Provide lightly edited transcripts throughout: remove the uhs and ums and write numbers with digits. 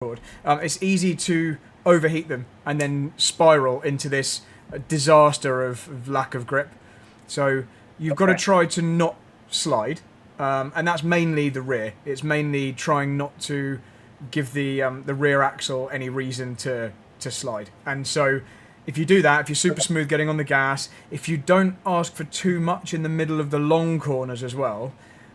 it's easy to overheat them and then spiral into this disaster of lack of grip. So you've got to try to not slide, and that's mainly the rear. It's mainly trying not to give the rear axle any reason to slide. And so if you do that, if you're super smooth getting on the gas, if you don't ask for too much in the middle of the long corners as well,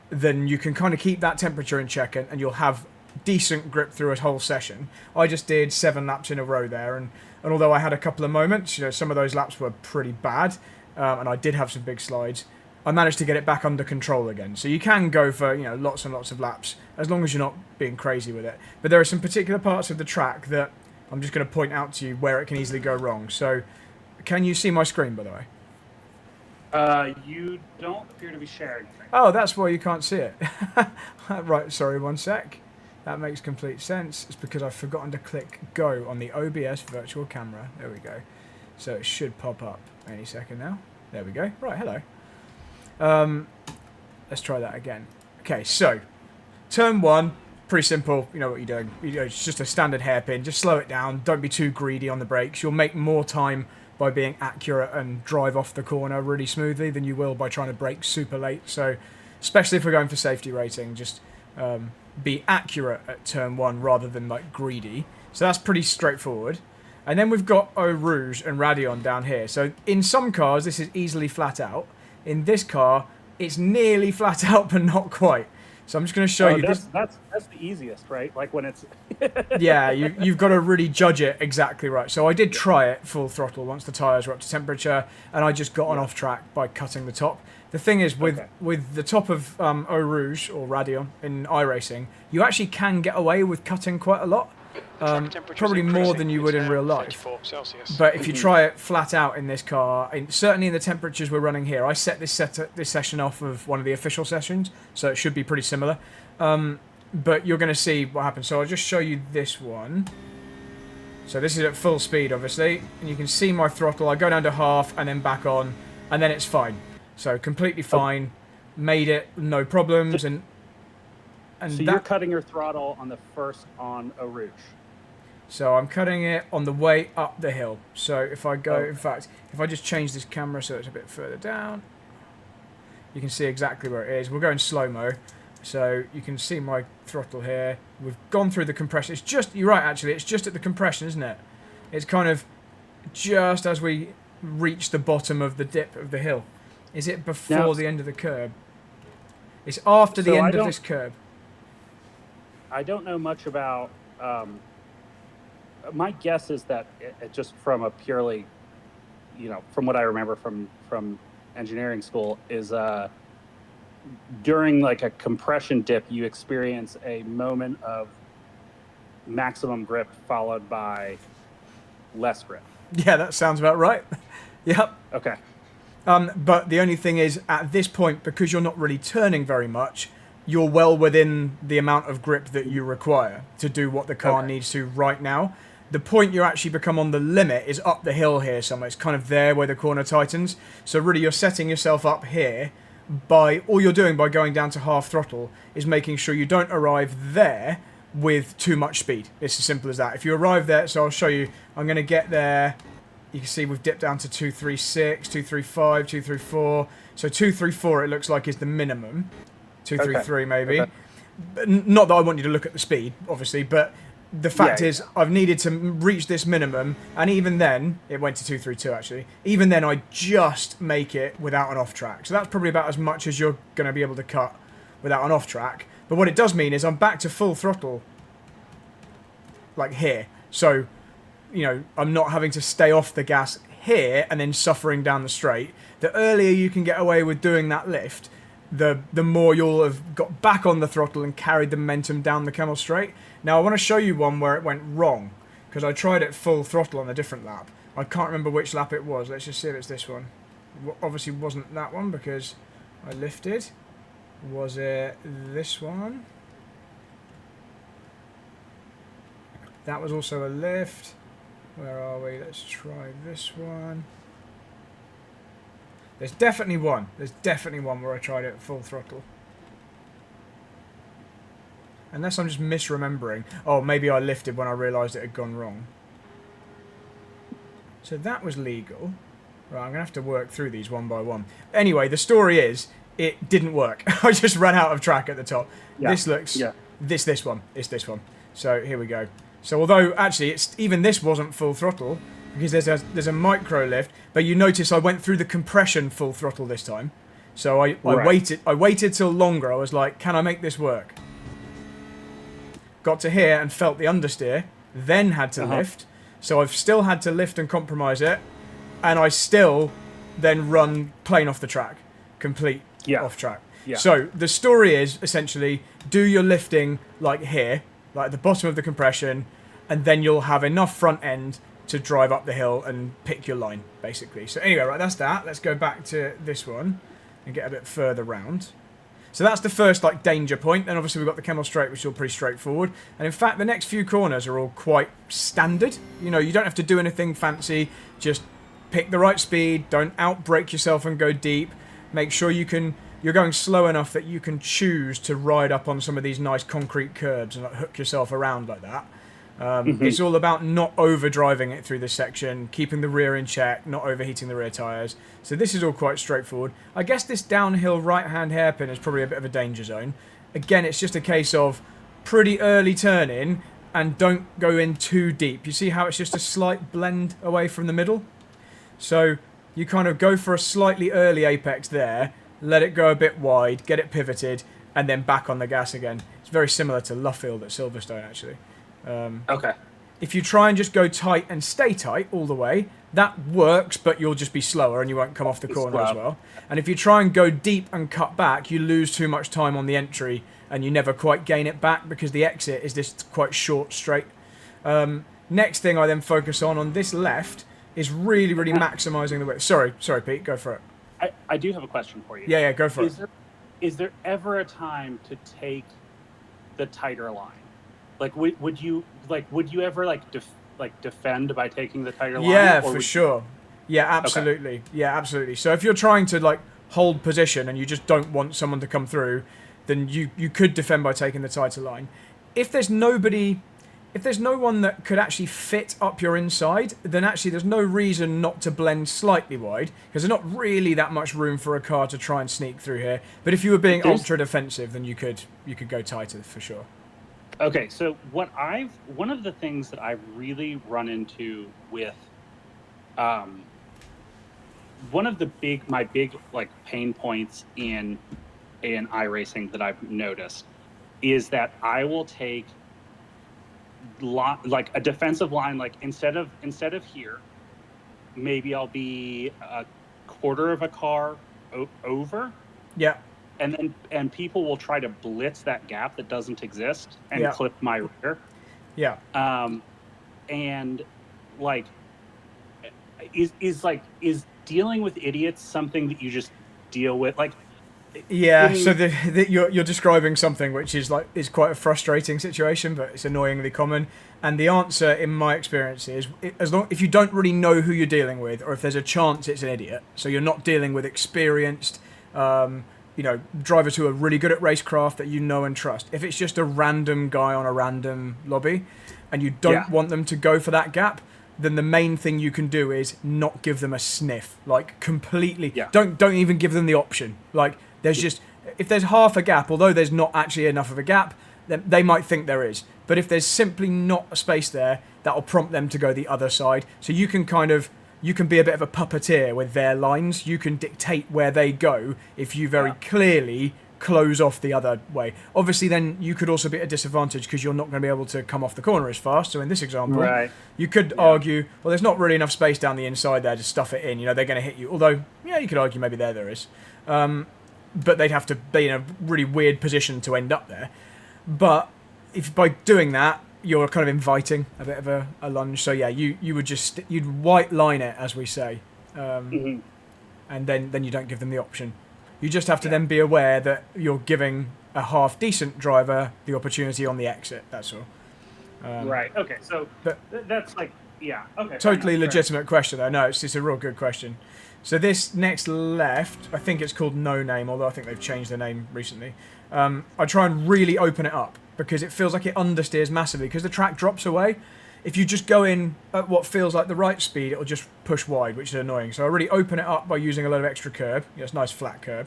then you can kind of keep that temperature in check, and you'll have decent grip through a whole session. I just did 7 laps in a row there, and although I had a couple of moments, some of those laps were pretty bad, and I did have some big slides, I managed to get it back under control again. So you can go for lots and lots of laps as long as you're not being crazy with it. But there are some particular parts of the track that I'm just going to point out to you where it can easily go wrong. So can you see my screen, by the way? You don't appear to be sharing anything. Oh, that's why you can't see it. Right, sorry, one sec. That makes complete sense. It's because I've forgotten to click go on the OBS virtual camera. There we go. So it should pop up any second now. There we go. Right, hello. Let's try that again. Okay, so turn 1, pretty simple. You know what you're doing. It's just a standard hairpin. Just slow it down. Don't be too greedy on the brakes. You'll make more time by being accurate and drive off the corner really smoothly than you will by trying to brake super late. So especially if we're going for safety rating, just be accurate at turn 1 rather than like greedy. So that's pretty straightforward. And then we've got Eau Rouge and Radeon down here. So in some cars this is easily flat out. In this car it's nearly flat out but not quite. So I'm just going to show you this. That's the easiest, right? Like when it's... Yeah, you've got to really judge it exactly right. So I did try it full throttle once the tyres were up to temperature, and I just got on off track by cutting the top. The thing is, with the top of Eau Rouge or Radeon in iRacing, you actually can get away with cutting quite a lot. Probably more than you would in real life. But if you try it flat out in this car, certainly in the temperatures we're running here, I set this session off of one of the official sessions, so it should be pretty similar. But you're going to see what happens. So I'll just show you this one. So this is at full speed, obviously, and you can see my throttle. I go down to half and then back on, and then it's fine. So completely fine. Made it, no problems, and so you're cutting your throttle on the first on Eau Rouge. So I'm cutting it on the way up the hill. So if I go, in fact, if I just change this camera so it's a bit further down, you can see exactly where it is. We'll go in slow-mo. So you can see my throttle here. We've gone through the compression. It's just, you're right actually, it's just at the compression, isn't it? It's kind of just as we reach the bottom of the dip of the hill. Is it before the end of the curb? It's after the end of this curb. I don't know much about... my guess is that it just from a purely, from what I remember from engineering school, is during like a compression dip, you experience a moment of maximum grip followed by less grip. Yeah, that sounds about right. Yep. Okay. But the only thing is, at this point, because you're not really turning very much, you're well within the amount of grip that you require to do what the car needs to right now. The point you actually become on the limit is up the hill here somewhere. It's kind of there where the corner tightens. So really you're setting yourself up here by, all you're doing by going down to half throttle is making sure you don't arrive there with too much speed. It's as simple as that. If you arrive there, so I'll show you, I'm going to get there. You can see we've dipped down to 236, 235, 234. So 234 it looks like is the minimum. 233 maybe. But not that I want you to look at the speed, obviously, but the fact is I've needed to reach this minimum, and even then, it went to 232 actually, even then I just make it without an off track. So that's probably about as much as you're going to be able to cut without an off track. But what it does mean is I'm back to full throttle, like here. So, I'm not having to stay off the gas here and then suffering down the straight. The earlier you can get away with doing that lift, the more you'll have got back on the throttle and carried the momentum down the Camel Straight. Now I want to show you one where it went wrong, because I tried it full throttle on a different lap. I can't remember which lap it was. Let's just see if it's this one. Obviously wasn't that one because I lifted. Was it this one? That was also a lift. Where are we? Let's try this one. There's definitely one. There's definitely one where I tried it at full throttle. Unless I'm just misremembering. Oh, maybe I lifted when I realised it had gone wrong. So that was legal. Right, I'm going to have to work through these one by one. Anyway, the story is, it didn't work. I just ran out of track at the top. Yeah. This looks... Yeah. This one. It's this one. So here we go. So although, actually, even this wasn't full throttle, because there's a micro lift, but you notice I went through the compression full throttle this time. So I waited till longer. I was like, can I make this work? Got to here and felt the understeer, then had to lift. So I've still had to lift and compromise it, and I still then run plain off the track, complete off track. Yeah. So the story is essentially do your lifting like here, like at the bottom of the compression, and then you'll have enough front end to drive up the hill and pick your line, basically. So anyway, right, that's that. Let's go back to this one and get a bit further round. So that's the first like danger point. Then obviously we've got the Kemmel Straight, which is all pretty straightforward. And in fact, the next few corners are all quite standard. You know, you don't have to do anything fancy. Just pick the right speed. Don't outbrake yourself and go deep. Make sure you're going slow enough that you can choose to ride up on some of these nice concrete curbs and like hook yourself around like that. It's all about not overdriving it through this section, keeping the rear in check, not overheating the rear tyres. So this is all quite straightforward. I guess this downhill right-hand hairpin is probably a bit of a danger zone. Again, it's just a case of pretty early turn in and don't go in too deep. You see how it's just a slight blend away from the middle? So you kind of go for a slightly early apex there, let it go a bit wide, get it pivoted, and then back on the gas again. It's very similar to Luffield at Silverstone, actually. Okay. If you try and just go tight and stay tight all the way, that works, but you'll just be slower and you won't come off the corner as well. And if you try and go deep and cut back, you lose too much time on the entry and you never quite gain it back because the exit is this quite short straight. Next thing I then focus on this left is really, really maximising the width. Sorry, Pete, go for it. I do have a question for you. Yeah, go for it. Is there ever a time to take the tighter line? Like, would you ever defend by taking the tighter line? Yeah, for sure. Yeah, absolutely. Okay. Yeah, absolutely. So if you're trying to like hold position and you just don't want someone to come through, then you could defend by taking the tighter line. If there's no one that could actually fit up your inside, then actually there's no reason not to blend slightly wide, because there's not really that much room for a car to try and sneak through here. But if you were being ultra defensive, then you could go tighter for sure. Okay, so one of the things that I've really run into with, one of my big like pain points in iRacing that I've noticed is that I will take like a defensive line, like instead of here, maybe I'll be a quarter of a car over. Yeah. And people will try to blitz that gap that doesn't exist and clip my rear. Yeah. And like, is dealing with idiots something that you just deal with? Like, yeah. So you're describing something which is quite a frustrating situation, but it's annoyingly common. And the answer, in my experience, is if you don't really know who you're dealing with, or if there's a chance it's an idiot, so you're not dealing with experienced. Drivers who are really good at racecraft that you know and trust. If it's just a random guy on a random lobby and you don't want them to go for that gap, then the main thing you can do is not give them a sniff. Like, completely. Yeah. Don't even give them the option. Like, there's just... If there's half a gap, although there's not actually enough of a gap, then they might think there is. But if there's simply not a space there, that'll prompt them to go the other side. So you can you can be a bit of a puppeteer with their lines. You can dictate where they go if you very clearly close off the other way. Obviously, then you could also be at a disadvantage because you're not going to be able to come off the corner as fast. So in this example, you could argue, well, there's not really enough space down the inside there to stuff it in. You know, they're going to hit you. Although, you could argue maybe there is. But they'd have to be in a really weird position to end up there. But if by doing that, you're kind of inviting a bit of a lunge. So yeah, you would you'd white line it, as we say, and then you don't give them the option. You just have to then be aware that you're giving a half decent driver the opportunity on the exit. That's all. Right. Okay. So that's like Okay. Totally legitimate question though. No, it's a real good question. So this next left, I think it's called No Name, although I think they've changed the name recently. I try and really open it up. because it feels like it understeers massively because the track drops away. If you just go in at what feels like the right speed, it'll just push wide, which is annoying. So I really open it up by using a lot of extra curb. It's a nice flat curb.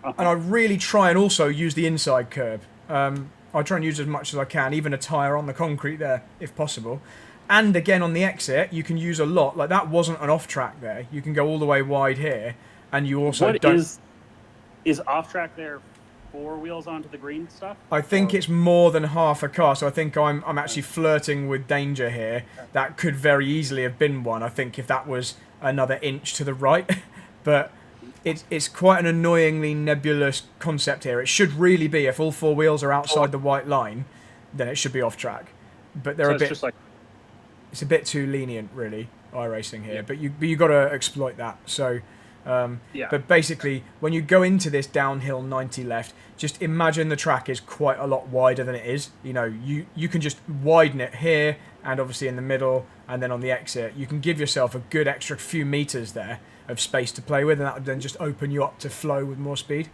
And I really try and also use the inside curb. I try and use as much as I can, even a tyre on the concrete there, if possible. And again, on the exit, you can use a lot. Like, that wasn't an off-track there. You can go all the way wide here, and you also Is off-track there 4 wheels onto the green stuff? I think it's more than half a car, so I think I'm actually flirting with danger here. That could very easily have been one, I think, if that was another inch to the right. But it's quite an annoyingly nebulous concept here. It should really be, if all 4 wheels are outside the white line, then it should be off-track. But they're it's a bit too lenient, really, iRacing here. But you got to exploit that. So, but basically, when you go into this downhill 90 left, just imagine the track is quite a lot wider than it is. You know, you can just widen it here and obviously in the middle, and then on the exit, you can give yourself a good extra few meters there of space to play with, and that would then just open you up to flow with more speed.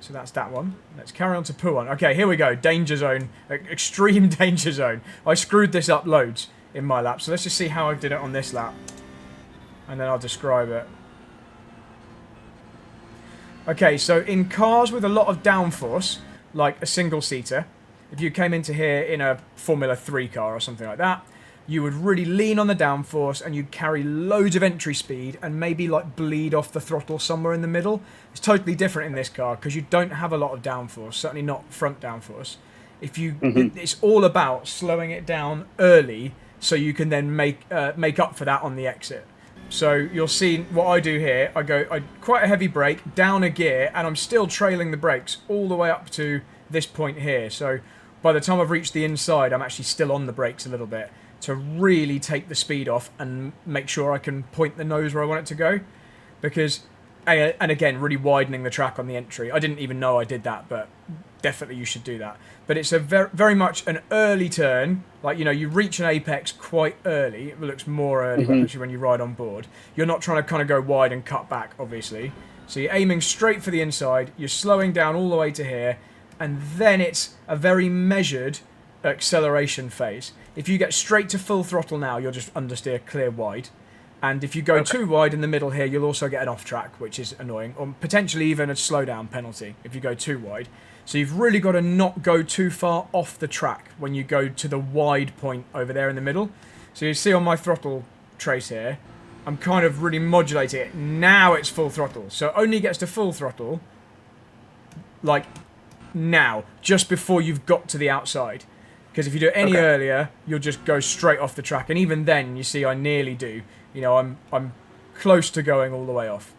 So that's that one. Let's carry on to Puan. Okay, here we go. Danger zone. Extreme danger zone. I screwed this up loads in my lap. So let's just see how I did it on this lap. And then I'll describe it. Okay, so in cars with a lot of downforce, like a single-seater, if you came into here in a Formula 3 car or something like that, you would really lean on the downforce and you'd carry loads of entry speed and maybe like bleed off the throttle somewhere in the middle. It's totally different in this car because you don't have a lot of downforce, certainly not front downforce. It's all about slowing it down early so you can then make up for that on the exit. So you'll see what I do here. I quite a heavy brake, down a gear, and I'm still trailing the brakes all the way up to this point here. So by the time I've reached the inside, I'm actually still on the brakes a little bit to really take the speed off and make sure I can point the nose where I want it to go. Because, and again, really widening the track on the entry. I didn't even know I did that, but definitely you should do that. But it's a very much an early turn. Like, you know, you reach an apex quite early. It looks more early actually when you ride on board. You're not trying to kind of go wide and cut back, obviously. So you're aiming straight for the inside. You're slowing down all the way to here. And then it's a very measured acceleration phase. If you get straight to full throttle now, you'll just understeer clear wide. And if you go too wide in the middle here, you'll also get an off-track, which is annoying. Or potentially even a slowdown penalty if you go too wide. So you've really got to not go too far off the track when you go to the wide point over there in the middle. So you see on my throttle trace here, I'm kind of really modulating it. Now it's full throttle. So it only gets to full throttle, like now, just before you've got to the outside. Because if you do it any earlier, you'll just go straight off the track. And even then, you see I nearly do. You know, I'm close to going all the way off.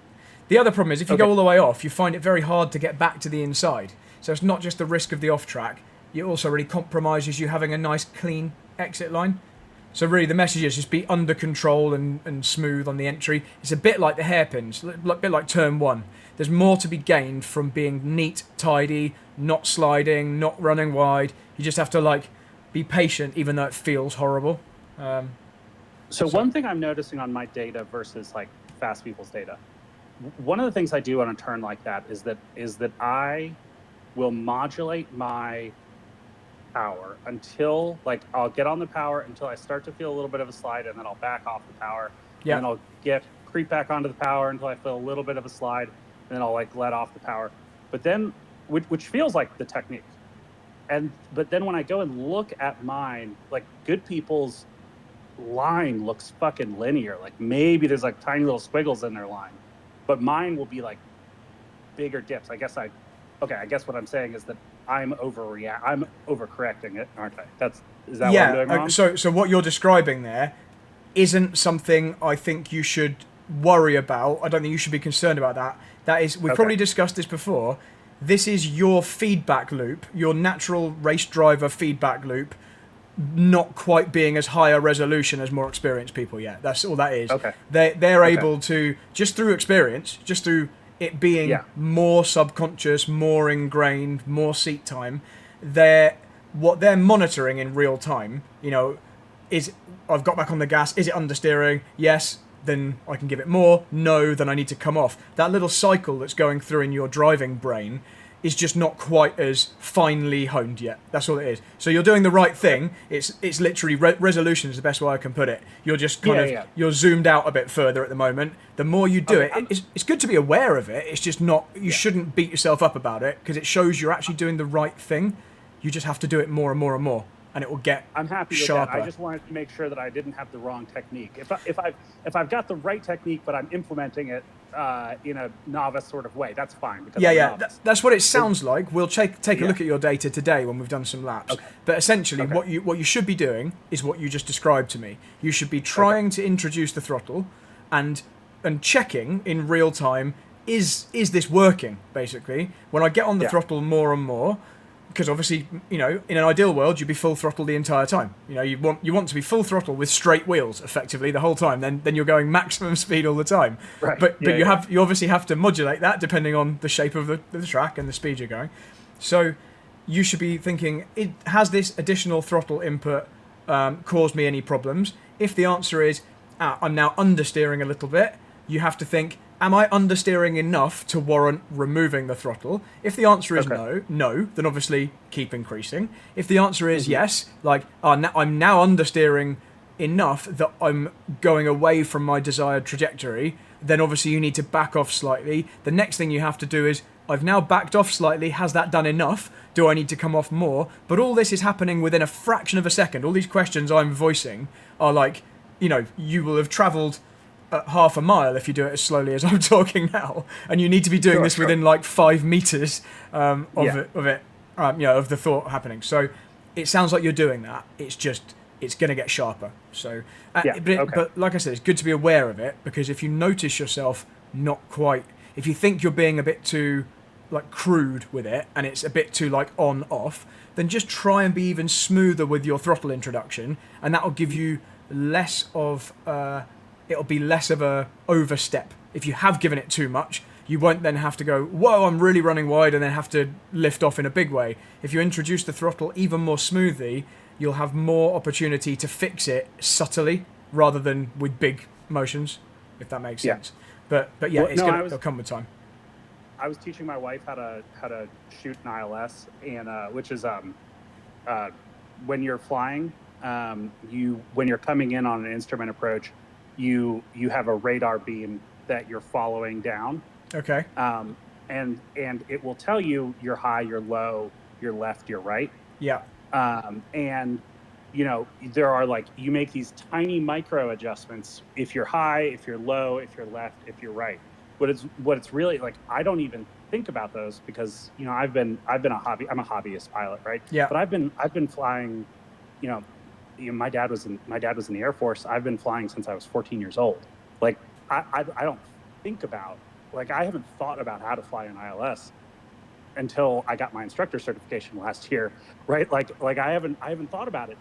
The other problem is if you go all the way off, you find it very hard to get back to the inside. So it's not just the risk of the off-track. It also really compromises you having a nice, clean exit line. So really the message is just be under control and smooth on the entry. It's a bit like the hairpins, a bit like turn 1. There's more to be gained from being neat, tidy, not sliding, not running wide. You just have to, like, be patient even though it feels horrible. So one thing I'm noticing on my data versus, like, fast people's data, one of the things I do on a turn like that is that I will modulate my power until, like, I'll get on the power until I start to feel a little bit of a slide, and then I'll back off the power. Yeah. And then I'll creep back onto the power until I feel a little bit of a slide, and then I'll, like, let off the power. But then, which feels like the technique. But then when I go and look at mine, like, good people's line looks fucking linear. Like, maybe there's, like, tiny little squiggles in their line, but mine will be, like, bigger dips. I guess what I'm saying is that I'm overcorrecting it, aren't I? Is that what I'm doing wrong? So what you're describing there isn't something I think you should worry about. I don't think you should be concerned about that. That is, we've probably discussed this before. This is your feedback loop, your natural race driver feedback loop, not quite being as high a resolution as more experienced people yet. That's all that is. Okay. They're able to, just through experience, just through it being more subconscious, more ingrained, more seat time, what they're monitoring in real time, you know, is I've got back on the gas, is it understeering? Yes, then I can give it more. No, then I need to come off. That little cycle that's going through in your driving brain is just not quite as finely honed yet. That's all it is. So you're doing the right thing. It's literally resolution is the best way I can put it. You're just you're zoomed out a bit further at the moment. The more you do it's good to be aware of it. It's just not, you shouldn't beat yourself up about it, because it shows you're actually doing the right thing. You just have to do it more and more and more, and it will get I'm happy sharper. with that. I just wanted to make sure that I didn't have the wrong technique. If I've got the right technique, but I'm implementing it in a novice sort of way, that's fine. Because that's what it sounds like. We'll take a look at your data today when we've done some laps. Okay. But essentially, what you should be doing is what you just described to me. You should be trying to introduce the throttle, and checking in real time, is this working? Basically, when I get on the throttle more and more. Because obviously, in an ideal world, you'd be full throttle the entire time. You want to be full throttle with straight wheels, effectively, the whole time. Then you're going maximum speed all the time. Right. But you obviously have to modulate that depending on the shape of the track and the speed you're going. So you should be thinking, has this additional throttle input caused me any problems? If the answer is, I'm now understeering a little bit, you have to think, am I understeering enough to warrant removing the throttle? If the answer is no, then obviously keep increasing. If the answer is yes, like I'm now understeering enough that I'm going away from my desired trajectory, then obviously you need to back off slightly. The next thing you have to do is, I've now backed off slightly. Has that done enough? Do I need to come off more? But all this is happening within a fraction of a second. All these questions I'm voicing are like, you will have travelled half a mile if you do it as slowly as I'm talking now, and you need to be doing this within like 5 meters of the thought happening. So it sounds like you're doing that. It's going to get sharper. So, but like I said, it's good to be aware of it, because if you notice yourself not quite, if you think you're being a bit too like crude with it, and it's a bit too like on off, then just try and be even smoother with your throttle introduction, and that will give you less of it'll be less of a overstep. If you have given it too much, you won't then have to go, whoa, I'm really running wide, and then have to lift off in a big way. If you introduce the throttle even more smoothly, you'll have more opportunity to fix it subtly rather than with big motions, if that makes sense. But it'll come with time. I was teaching my wife how to shoot an ILS, and which is when you're flying, when you're coming in on an instrument approach, you have a radar beam that you're following down. Okay. And it will tell you your high, your low, your left, your right. Yeah. And there are you make these tiny micro adjustments if you're high, if you're low, if you're left, if you're right. What it's really like, I don't even think about those, because I'm a hobbyist pilot, right? Yeah. But I've been flying, my dad was in the Air Force. I've been flying since I was 14 years old. Like I don't think about, I haven't thought about how to fly an ILS until I got my instructor certification last year, right? I haven't thought about it.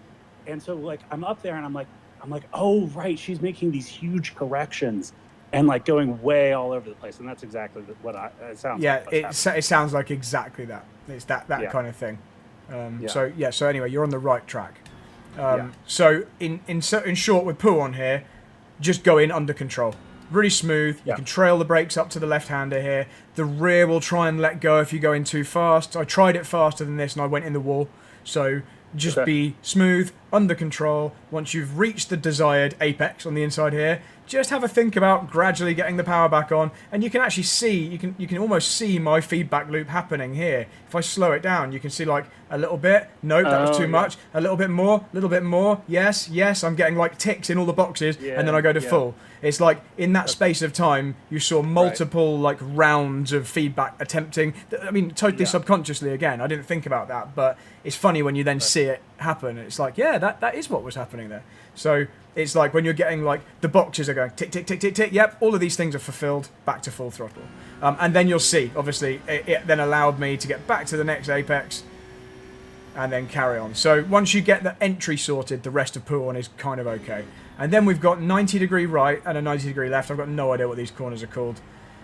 And so I'm up there and I'm like, oh right, she's making these huge corrections and going way all over the place. And that's exactly what it sounds like. Yeah, it sounds like exactly that. It's that kind of thing. So anyway, you're on the right track. So in short, with Pooh on here, just go in under control. Really smooth. You can trail the brakes up to the left-hander here. The rear will try and let go if you go in too fast. I tried it faster than this and I went in the wall. So just be smooth, under control. Once you've reached the desired apex on the inside here, just have a think about gradually getting the power back on, and you can actually see, you can almost see my feedback loop happening here. If I slow it down, you can see a little bit, nope, that was too much, a little bit more, yes, I'm getting ticks in all the boxes, and then I go to full. It's in that space of time, you saw multiple rounds of feedback attempting, totally subconsciously again, I didn't think about that, but it's funny when you then see it happen. It's that is what was happening there. So it's when you're getting the boxes are going tick, tick, tick, tick, tick. Yep, all of these things are fulfilled, back to full throttle. And then you'll see, obviously, it then allowed me to get back to the next apex and then carry on. So once you get the entry sorted, the rest of Pooh on is kind of okay. And then we've got 90 degree right and a 90 degree left. I've got no idea what these corners are called.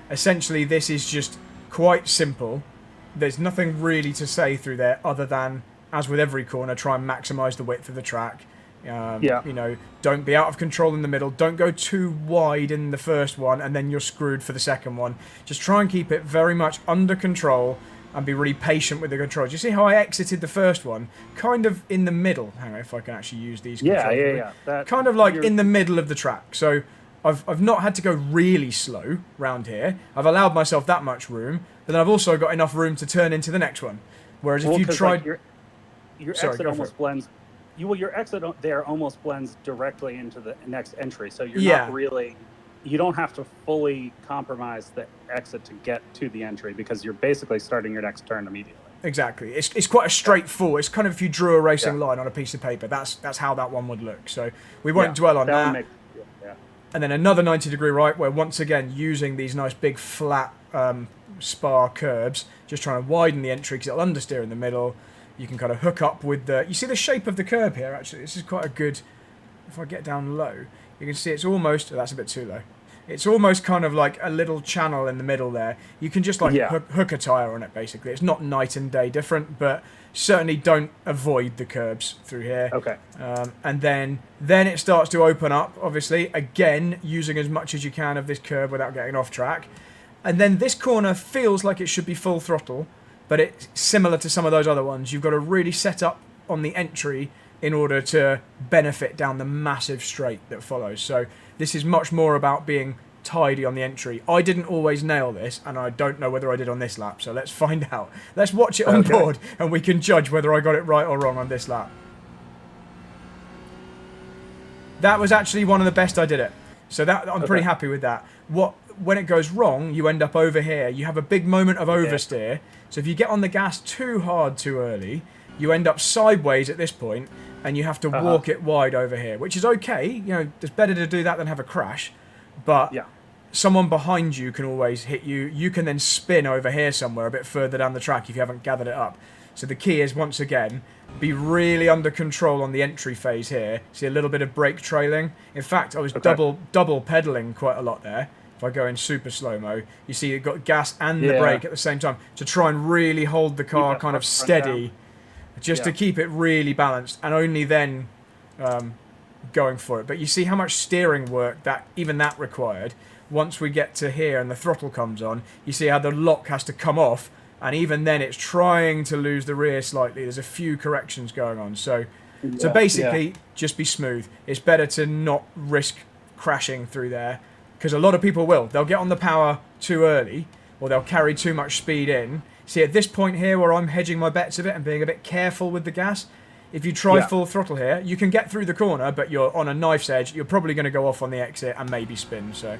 Essentially, this is just quite simple. There's nothing really to say through there other than, as with every corner, try and maximise the width of the track. Don't be out of control in the middle. Don't go too wide in the first one and then you're screwed for the second one. Just try and keep it very much under control. and be really patient with the controls. You see how I exited the first one? Kind of in the middle. Hang on, if I can actually use these controls. Yeah. Kind of like in the middle of the track. So I've not had to go really slow round here. I've allowed myself that much room, but then I've also got enough room to turn into the next one. Whereas if you tried... Like your exit almost blends... your exit there almost blends directly into the next entry. So you're not really... You don't have to fully compromise the exit to get to the entry because you're basically starting your next turn immediately. Exactly. It's quite a straightforward. It's kind of if you drew a racing line on a piece of paper. That's how that one would look. So we won't dwell on that. And then another 90-degree right, where once again using these nice big flat spar curbs, just trying to widen the entry because it'll understeer in the middle. You can kind of hook up with the... You see the shape of the curb here. Actually, this is quite a good. If I get down low, you can see it's almost... Oh, that's a bit too low. It's almost kind of like a little channel in the middle there. You can just like hook a tyre on it, basically. It's not night and day different, but certainly don't avoid the curbs through here. Okay. And then it starts to open up, obviously, again, using as much as you can of this curb without getting off track. And then this corner feels like it should be full throttle, but it's similar to some of those other ones. You've got to really set up on the entry in order to benefit down the massive straight that follows. So this is much more about being tidy on the entry. I didn't always nail this, and I don't know whether I did on this lap, so let's find out. Let's watch it on board, and we can judge whether I got it right or wrong on this lap. That was actually one of the best I did it. So that I'm pretty happy with that. When it goes wrong, you end up over here. You have a big moment of oversteer. So if you get on the gas too hard too early, you end up sideways at this point, and you have to walk it wide over here, which is okay. You know, it's better to do that than have a crash. But someone behind you can always hit you. You can then spin over here somewhere a bit further down the track if you haven't gathered it up. So the key is, once again, be really under control on the entry phase here. See a little bit of brake trailing. In fact, I was double pedaling quite a lot there. If I go in super slow-mo, you see you've got gas and the brake at the same time to try and really hold the car kind of steady. Just to keep it really balanced, and only then going for it. But you see how much steering work that required. Once we get to here and the throttle comes on, you see how the lock has to come off, and even then it's trying to lose the rear slightly. There's a few corrections going on. So basically, just be smooth. It's better to not risk crashing through there, because a lot of people will. They'll get on the power too early, or they'll carry too much speed in. See, at this point here where I'm hedging my bets a bit and being a bit careful with the gas, if you try full throttle here, you can get through the corner, but you're on a knife's edge. You're probably going to go off on the exit and maybe spin. So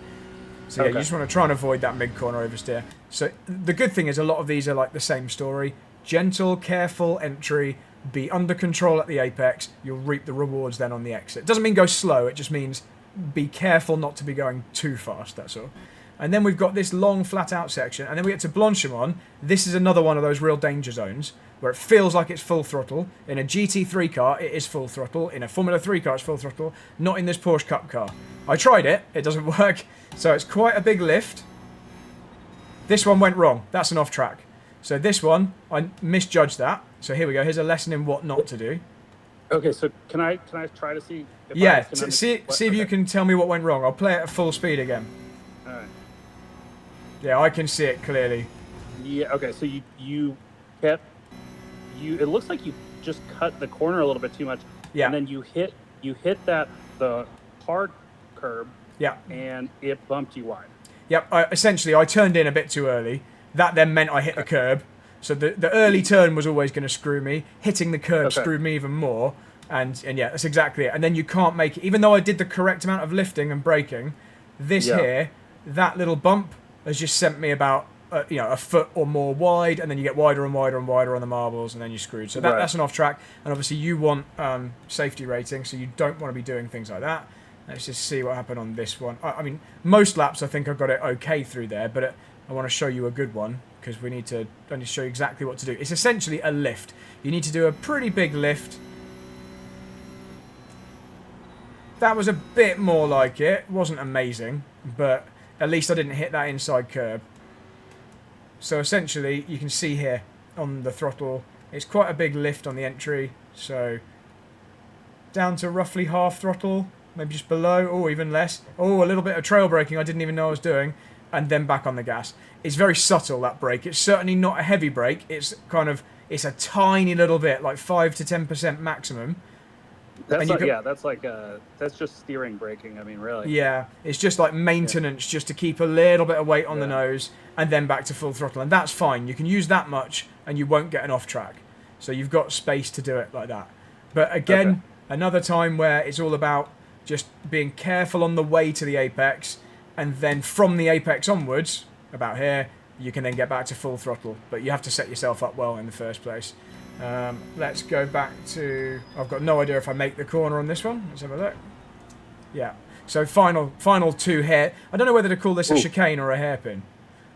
yeah, you just want to try and avoid that mid-corner oversteer. So the good thing is a lot of these are like the same story. Gentle, careful entry, be under control at the apex. You'll reap the rewards then on the exit. Doesn't mean go slow. It just means be careful not to be going too fast, that's all. And then we've got this long flat-out section, and then we get to Blanchimont. This is another one of those real danger zones, where it feels like it's full throttle. In a GT3 car, it is full throttle. In a Formula 3 car, it's full throttle. Not in this Porsche Cup car. I tried it. It doesn't work. So it's quite a big lift. This one went wrong. That's an off-track. So this one, I misjudged that. So here we go. Here's a lesson in what not to do. Okay, so can I try to see? See if you can tell me what went wrong. I'll play it at full speed again. All right. Yeah, I can see it clearly. Yeah. Okay. So you hit. It looks like you just cut the corner a little bit too much. Yeah. And then you hit the hard curb. Yeah. And it bumped you wide. Yep. Essentially, I turned in a bit too early. That then meant I hit the curb. So the early turn was always going to screw me. Hitting the curb screwed me even more. And yeah, that's exactly it. And then you can't make it. Even though I did the correct amount of lifting and braking, here, that little bump has just sent me about a foot or more wide, and then you get wider and wider and wider on the marbles, and then you're screwed. So that's an off track, and obviously you want safety rating, so you don't want to be doing things like that. Let's just see what happened on this one. I mean, most laps I think I've got it okay through there, but I want to show you a good one, because I need to show you exactly what to do. It's essentially a lift. You need to do a pretty big lift. That was a bit more like it. It wasn't amazing, but at least I didn't hit that inside curb. So essentially, you can see here on the throttle, it's quite a big lift on the entry. So down to roughly half throttle, maybe just below, or even less. Oh, a little bit of trail braking I didn't even know I was doing. and then back on the gas. It's very subtle, that brake. It's certainly not a heavy brake. It's kind of, it's a tiny little bit, like 5 to 10% maximum. That's like, that's just steering braking. I mean, really. Yeah, it's just like maintenance, just to keep a little bit of weight on the nose, and then back to full throttle, and that's fine. You can use that much, and you won't get an off track. So you've got space to do it like that. But again, another time where it's all about just being careful on the way to the apex, and then from the apex onwards, about here, you can then get back to full throttle. But you have to set yourself up well in the first place. Let's go back to... I've got no idea if I make the corner on this one. Let's have a look. Yeah. So final two hair... I don't know whether to call this a chicane or a hairpin.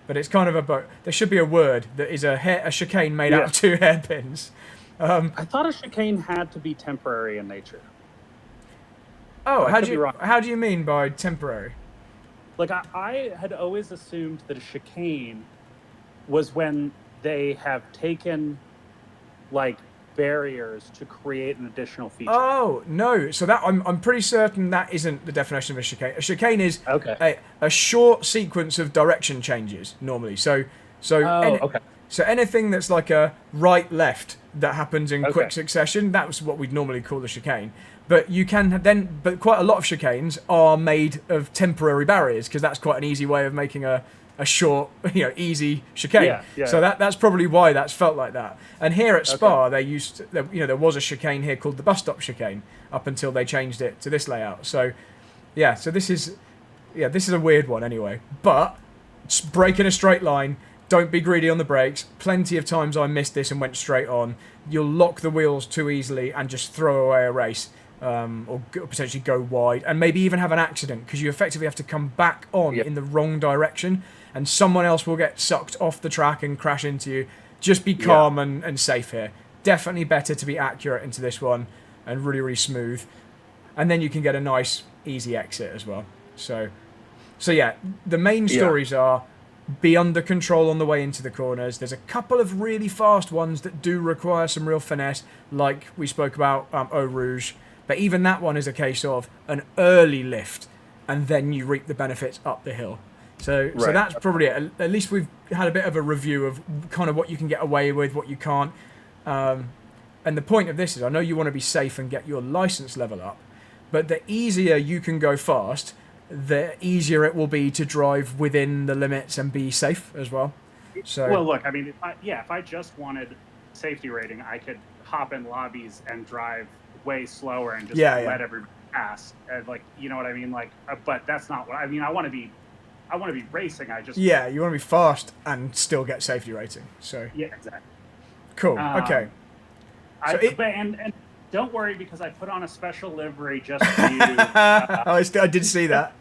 But it's kind of a... There should be a word that is a chicane made out of two hairpins. I thought a chicane had to be temporary in nature. Oh, how do you mean by temporary? Like, I had always assumed that a chicane was when they have taken, like, barriers to create an additional feature. Oh, no. So that I'm pretty certain that isn't the definition of a chicane. A chicane is a short sequence of direction changes, normally. So anything that's like a right-left that happens in quick succession, that's what we'd normally call a chicane. But you can then, but quite a lot of chicanes are made of temporary barriers, because that's quite an easy way of making a short, easy chicane. So that's probably why that's felt like that. And here at Spa, they used, there was a chicane here called the bus stop chicane up until they changed it to this layout. So, so this is a weird one anyway. But brake in a straight line. Don't be greedy on the brakes. Plenty of times I missed this and went straight on. You'll lock the wheels too easily and just throw away a race. Or potentially go wide, and maybe even have an accident, because you effectively have to come back on in the wrong direction, and someone else will get sucked off the track and crash into you. Just be calm and safe here. Definitely better to be accurate into this one and really, really smooth. And then you can get a nice, easy exit as well. So yeah, the main stories are be under control on the way into the corners. There's a couple of really fast ones that do require some real finesse, like we spoke about Eau Rouge. But even that one is a case of an early lift, and then you reap the benefits up the hill. So that's probably it. At least we've had a bit of a review of kind of what you can get away with, what you can't. And the point of this is, I know you want to be safe and get your license level up, but the easier you can go fast, the easier it will be to drive within the limits and be safe as well. So, well, look, I mean, if I just wanted safety rating, I could hop in lobbies and drive way slower and just let everybody pass, and you know what I mean, but that's not what I mean. I want to be racing. You want to be fast and still get safety rating. So exactly. Cool. Okay. And don't worry, because I put on a special livery just for you. I did see that.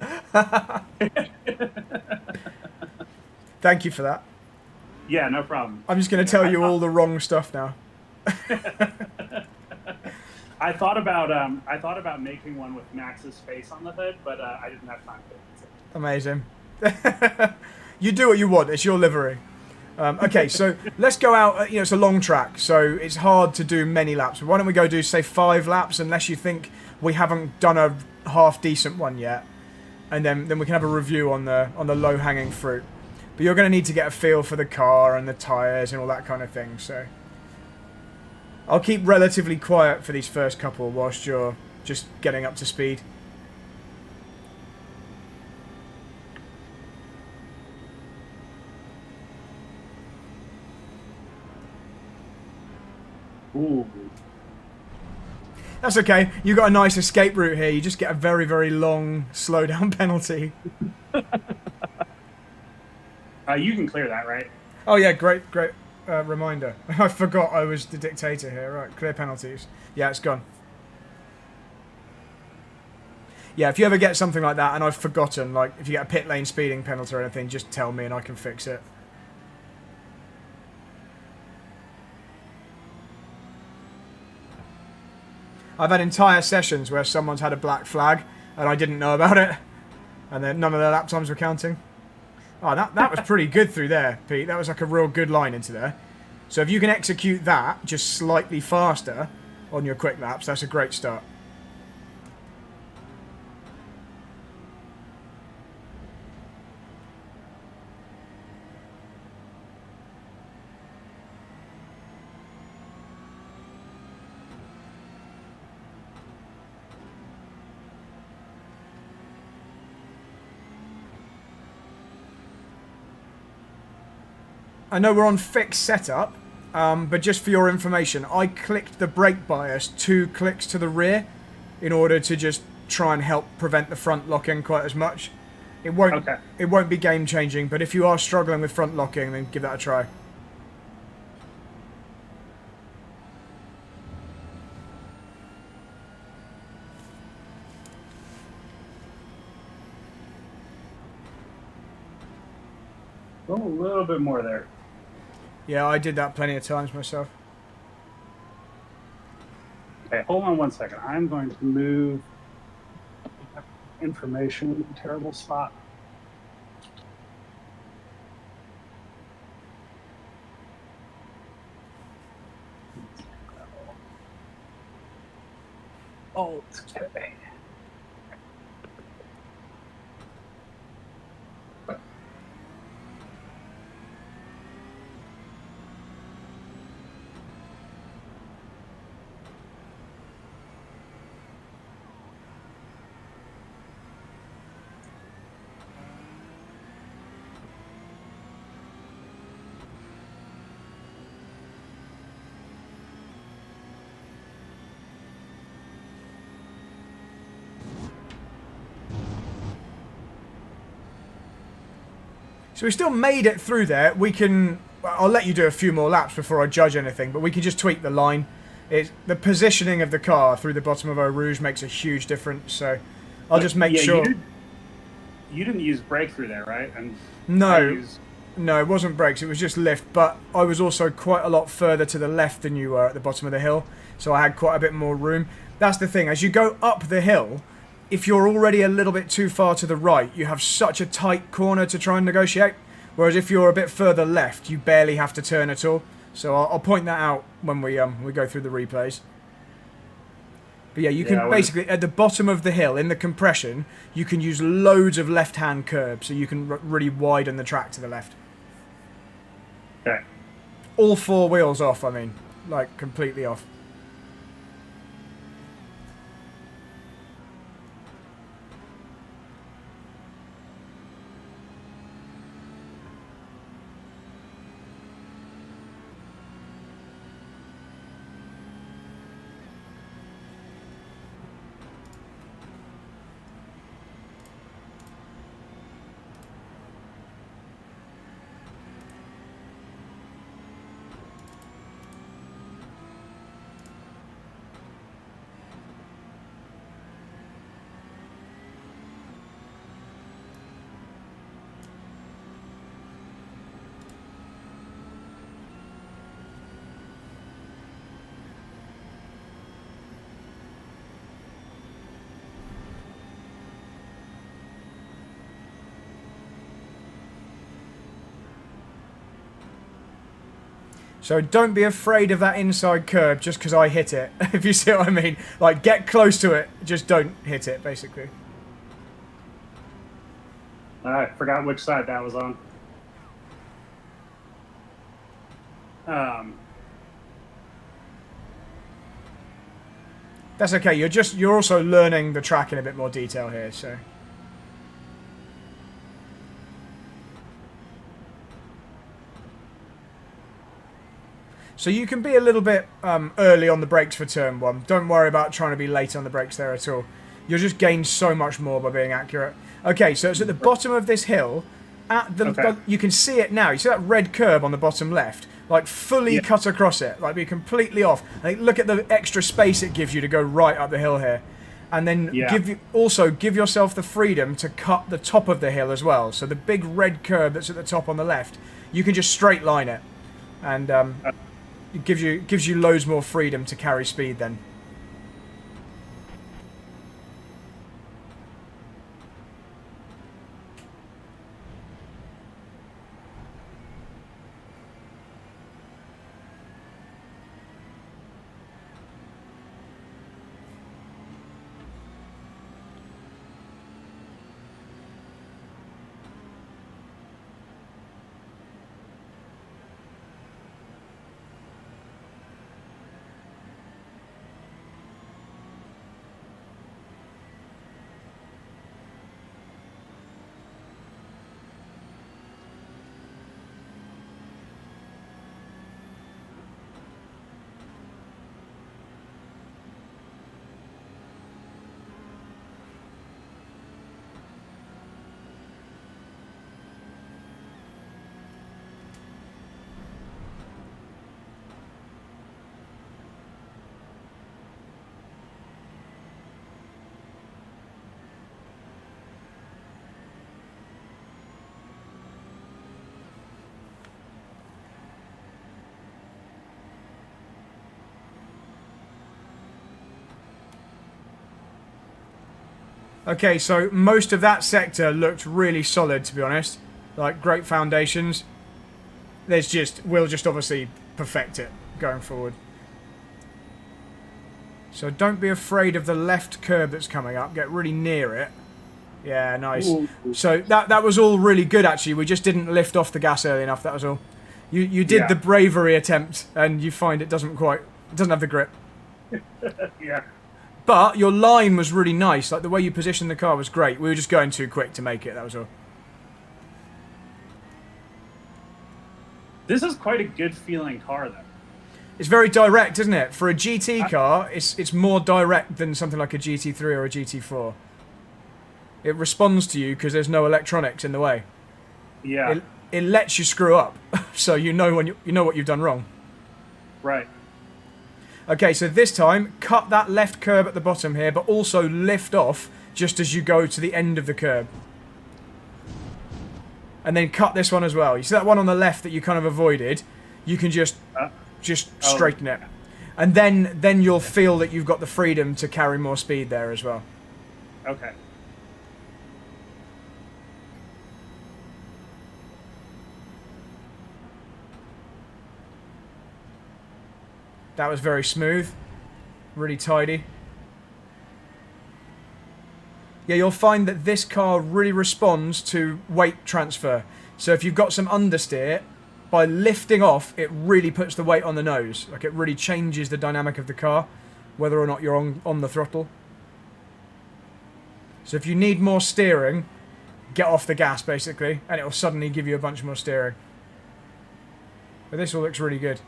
Thank you for that. Yeah, no problem. I'm just going to tell you all the wrong stuff now. I thought about making one with Max's face on the hood, but I didn't have time for it. Amazing. You do what you want. It's your livery. Okay, so let's go out. It's a long track, so it's hard to do many laps. Why don't we go do, say, 5 laps, unless you think we haven't done a half decent one yet, and then we can have a review on the low hanging fruit. But you're going to need to get a feel for the car and the tyres and all that kind of thing. So I'll keep relatively quiet for these first couple whilst you're just getting up to speed. Ooh. That's okay. You got a nice escape route here. You just get a very, very long slowdown penalty. You can clear that, right? Oh yeah, great reminder. I forgot I was the dictator here. Right, clear penalties. Yeah, it's gone. Yeah, if you ever get something like that and I've forgotten, like if you get a pit lane speeding penalty or anything, just tell me and I can fix it. I've had entire sessions where someone's had a black flag and I didn't know about it, and then none of their lap times were counting. Oh, that was pretty good through there, Pete. That was like a real good line into there. So if you can execute that just slightly faster on your quick laps, that's a great start. I know we're on fixed setup, but just for your information, I clicked the brake bias 2 clicks to the rear in order to just try and help prevent the front locking quite as much. It won't be game changing, but if you are struggling with front locking, then give that a try. Oh, a little bit more there. Yeah, I did that plenty of times myself. Okay, hold on one second. I'm going to move information in a terrible spot. Oh, okay. So we still made it through there. We can... I'll let you do a few more laps before I judge anything, but we can just tweak the line. The positioning of the car through the bottom of Eau Rouge makes a huge difference, so I'll just make sure... You didn't use brake through there, right? And no, it wasn't brakes, it was just lift, but I was also quite a lot further to the left than you were at the bottom of the hill, so I had quite a bit more room. That's the thing, as you go up the hill, if you're already a little bit too far to the right, you have such a tight corner to try and negotiate. Whereas if you're a bit further left, you barely have to turn at all. So I'll point that out when we go through the replays. But yeah, you can basically, at the bottom of the hill, in the compression, you can use loads of left-hand curbs, so you can really widen the track to the left. Okay. All 4 wheels off, I mean. Like, completely off. So don't be afraid of that inside curb just because I hit it, if you see what I mean. Like, get close to it, just don't hit it, basically. I forgot which side that was on. That's okay, you're also learning the track in a bit more detail here, so... So you can be a little bit early on the brakes for turn 1. Don't worry about trying to be late on the brakes there at all. You'll just gain so much more by being accurate. Okay, so it's at the bottom of this hill. You can see it now. You see that red curb on the bottom left? Like, fully cut across it. Like, be completely off. Like, look at the extra space it gives you to go right up the hill here. And then give yourself the freedom to cut the top of the hill as well. So the big red curb that's at the top on the left, you can just straight line it. And... it gives you loads more freedom to carry speed then. Okay, so most of that sector looked really solid, to be honest. Like, great foundations. We'll just obviously perfect it going forward. So don't be afraid of the left curb that's coming up. Get really near it. Yeah, nice. Ooh. So that was all really good, actually. We just didn't lift off the gas early enough, that was all. You did the bravery attempt, and you find it doesn't have the grip. Yeah. But your line was really nice. Like, the way you positioned the car was great. We were just going too quick to make it, that was all. This is quite a good feeling car, though. It's very direct, isn't it? For a GT car, it's more direct than something like a GT3 or a GT4. It responds to you because there's no electronics in the way. Yeah. It lets you screw up, so you know when you know what you've done wrong. Right. Okay, so this time, cut that left curb at the bottom here, but also lift off just as you go to the end of the curb. And then cut this one as well. You see that one on the left that you kind of avoided? You can just straighten it. And then you'll feel that you've got the freedom to carry more speed there as well. Okay. That was very smooth. Really tidy. Yeah, you'll find that this car really responds to weight transfer. So if you've got some understeer, by lifting off, it really puts the weight on the nose. Like, it really changes the dynamic of the car, whether or not you're on the throttle. So if you need more steering, get off the gas, basically, and it will suddenly give you a bunch more steering. But this all looks really good.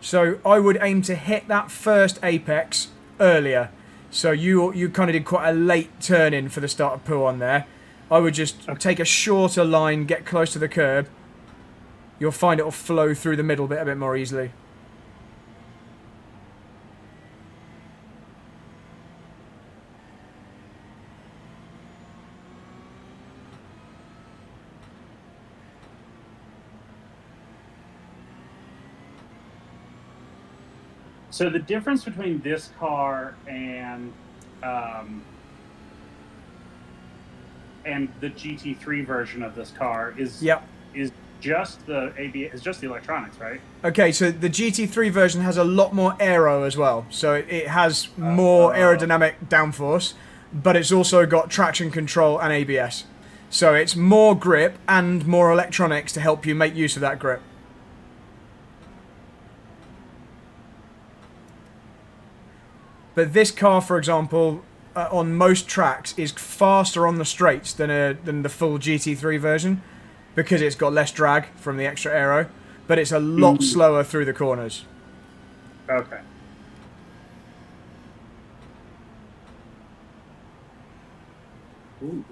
So I would aim to hit that first apex earlier. So you kind of did quite a late turn in for the start of Pouon there. I would just take a shorter line, get close to the curb. You'll find it will flow through the middle bit a bit more easily. So the difference between this car and the GT3 version of this car is just the ABS, is just the electronics, right? Okay, so the GT3 version has a lot more aero as well. So it has more aerodynamic downforce, but it's also got traction control and ABS. So it's more grip and more electronics to help you make use of that grip. But this car, for example, on most tracks is faster on the straights than the full GT3 version because it's got less drag from the extra aero, but it's a lot slower through the corners. Okay. Ooh.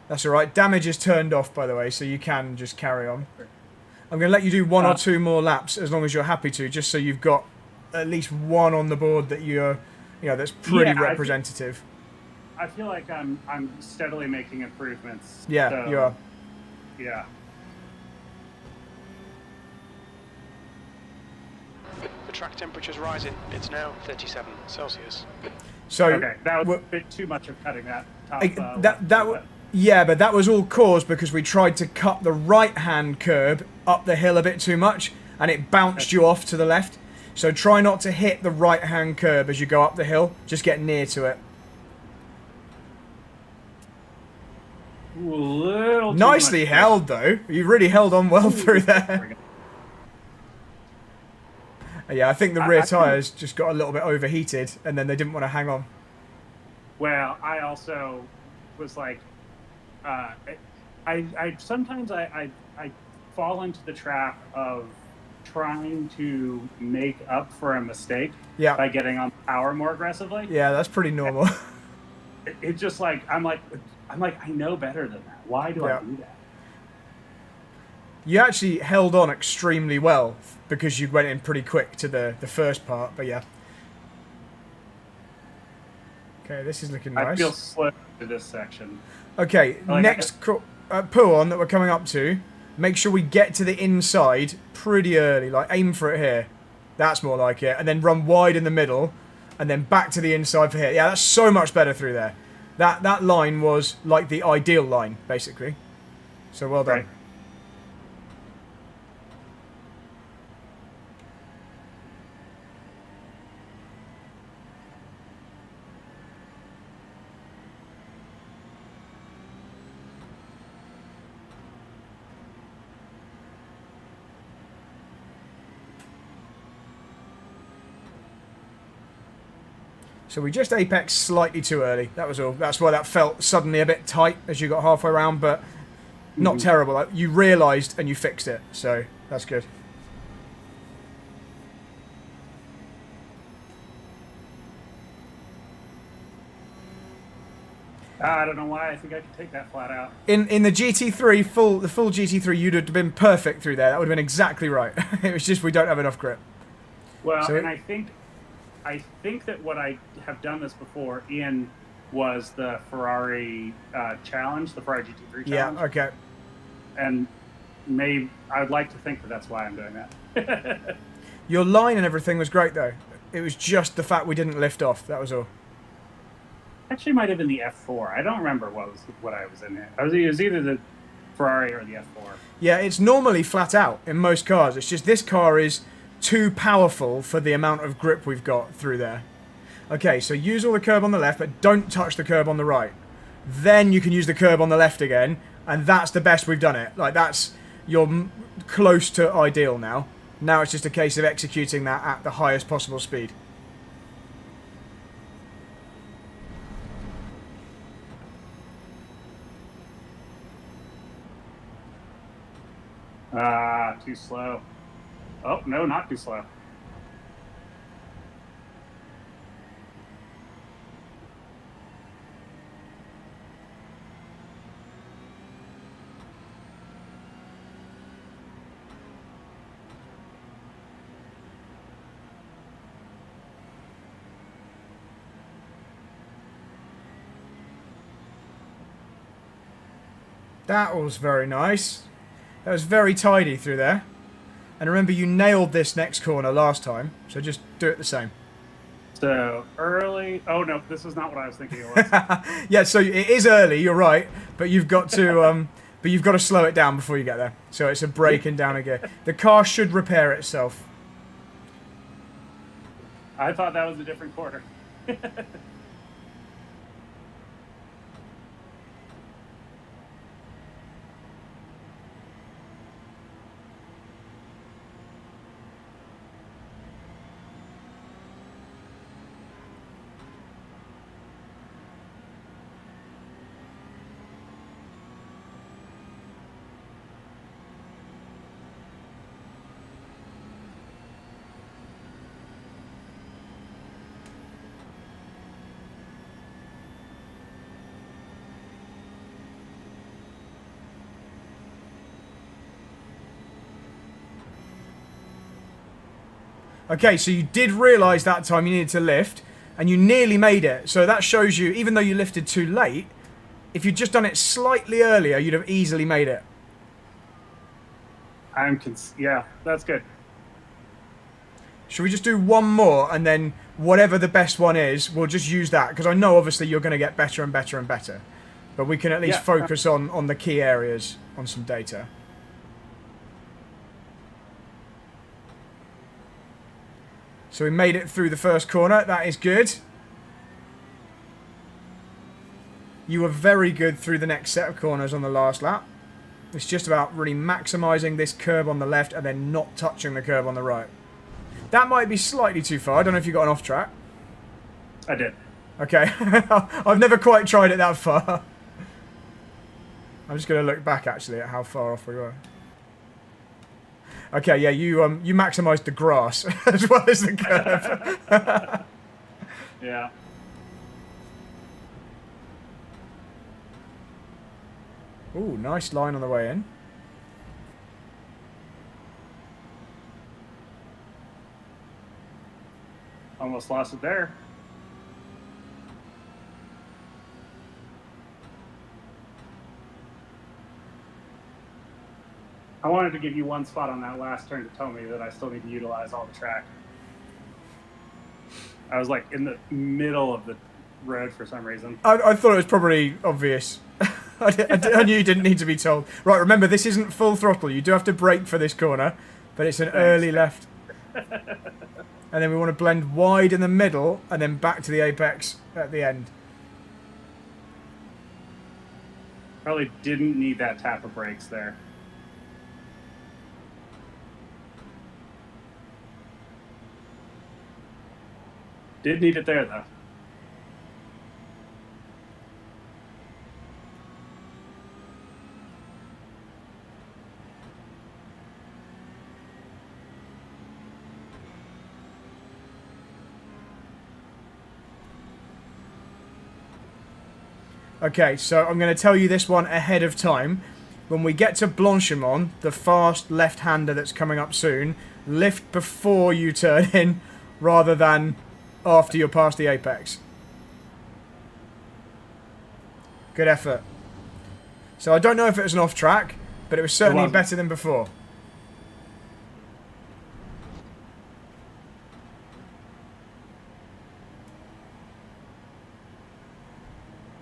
That's all right. Damage is turned off, by the way, so you can just carry on. I'm going to let you do one or two more laps as long as you're happy to, just so you've got at least one on the board that that's pretty representative. I feel like I'm steadily making improvements. Yeah, so, you are. Yeah. The track temperature's rising. It's now 37 Celsius. So okay, that was a bit too much of cutting that top. Yeah, but that was all caused because we tried to cut the right-hand curb up the hill a bit too much, and it bounced you off to the left. So try not to hit the right-hand curb as you go up the hill. Just get near to it. Ooh, a little nicely held, though. You really held on well through there. Yeah, I think the rear tyres just got a little bit overheated, and then they didn't want to hang on. Well, I also was like, I sometimes I fall into the trap of trying to make up for a mistake by getting on power more aggressively. Yeah, that's pretty normal. It's just like I'm like I know better than that. Why do I do that? You actually held on extremely well because you went in pretty quick to the first part, but yeah. Okay, this is looking nice. I feel slow to this section. Okay, next Pouon that we're coming up to, Make sure we get to the inside pretty early. Like, aim for it here. That's more like it. And then run wide in the middle. And then back to the inside for here. Yeah, that's so much better through there. That line was like the ideal line, basically. So well done. Right. So we just apexed slightly too early. That was all. That's why that felt suddenly a bit tight as you got halfway around, but not terrible. Like, you realised and you fixed it, so that's good. I don't know why. I think I could take that flat out. In the GT3, the full GT3, you'd have been perfect through there. That would have been exactly right. It was just we don't have enough grip. Well, so, and I think that what I have done this before in was the Ferrari challenge, the Ferrari GT3 challenge. Yeah, okay. And I'd like to think that that's why I'm doing that. Your line and everything was great, though. It was just the fact we didn't lift off. That was all. Actually, might have been the F4. I don't remember what I was in it. It was either the Ferrari or the F4. Yeah, it's normally flat out in most cars. It's just this car is too powerful for the amount of grip we've got through there. Okay, so use all the curb on the left, but don't touch the curb on the right. Then you can use the curb on the left again, and that's the best we've done it. Like, you're close to ideal now. Now it's just a case of executing that at the highest possible speed. Too slow. Oh, no, not too slow. That was very nice. That was very tidy through there. And remember, you nailed this next corner last time, so just do it the same. So, early... Oh, no, this is not what I was thinking it was. Yeah, so it is early, you're right, but you've got to slow it down before you get there. So it's a braking down a gear. The car should repair itself. I thought that was a different corner. Okay, so you did realise that time you needed to lift, and you nearly made it. So that shows you, even though you lifted too late, if you'd just done it slightly earlier, you'd have easily made it. Yeah, that's good. Should we just do one more, and then whatever the best one is, we'll just use that? Because I know, obviously, you're going to get better and better and better. But we can at least focus on the key areas, on some data. So we made it through the first corner. That is good. You were very good through the next set of corners on the last lap. It's just about really maximising this curb on the left and then not touching the curb on the right. That might be slightly too far. I don't know if you got an off track. I did. Okay. I've never quite tried it that far. I'm just going to look back, actually, at how far off we were. Okay, yeah, you maximised the grass as well as the curve. Yeah. Ooh, nice line on the way in. Almost lost it there. wanted to give you one spot on that last turn to tell me that I still need to utilize all the track. I was like in the middle of the road for some reason. I thought it was probably obvious. I knew you didn't need to be told. Right, remember, this isn't full throttle. You do have to brake for this corner, but it's an early left. And then we want to blend wide in the middle and then back to the apex at the end. Probably didn't need that tap of brakes there. Did need it there, though. Okay, so I'm going to tell you this one ahead of time. When we get to Blanchimont, the fast left-hander that's coming up soon, lift before you turn in rather than after you're past the apex. Good effort. So I don't know if it was an off-track, but it was certainly better than before.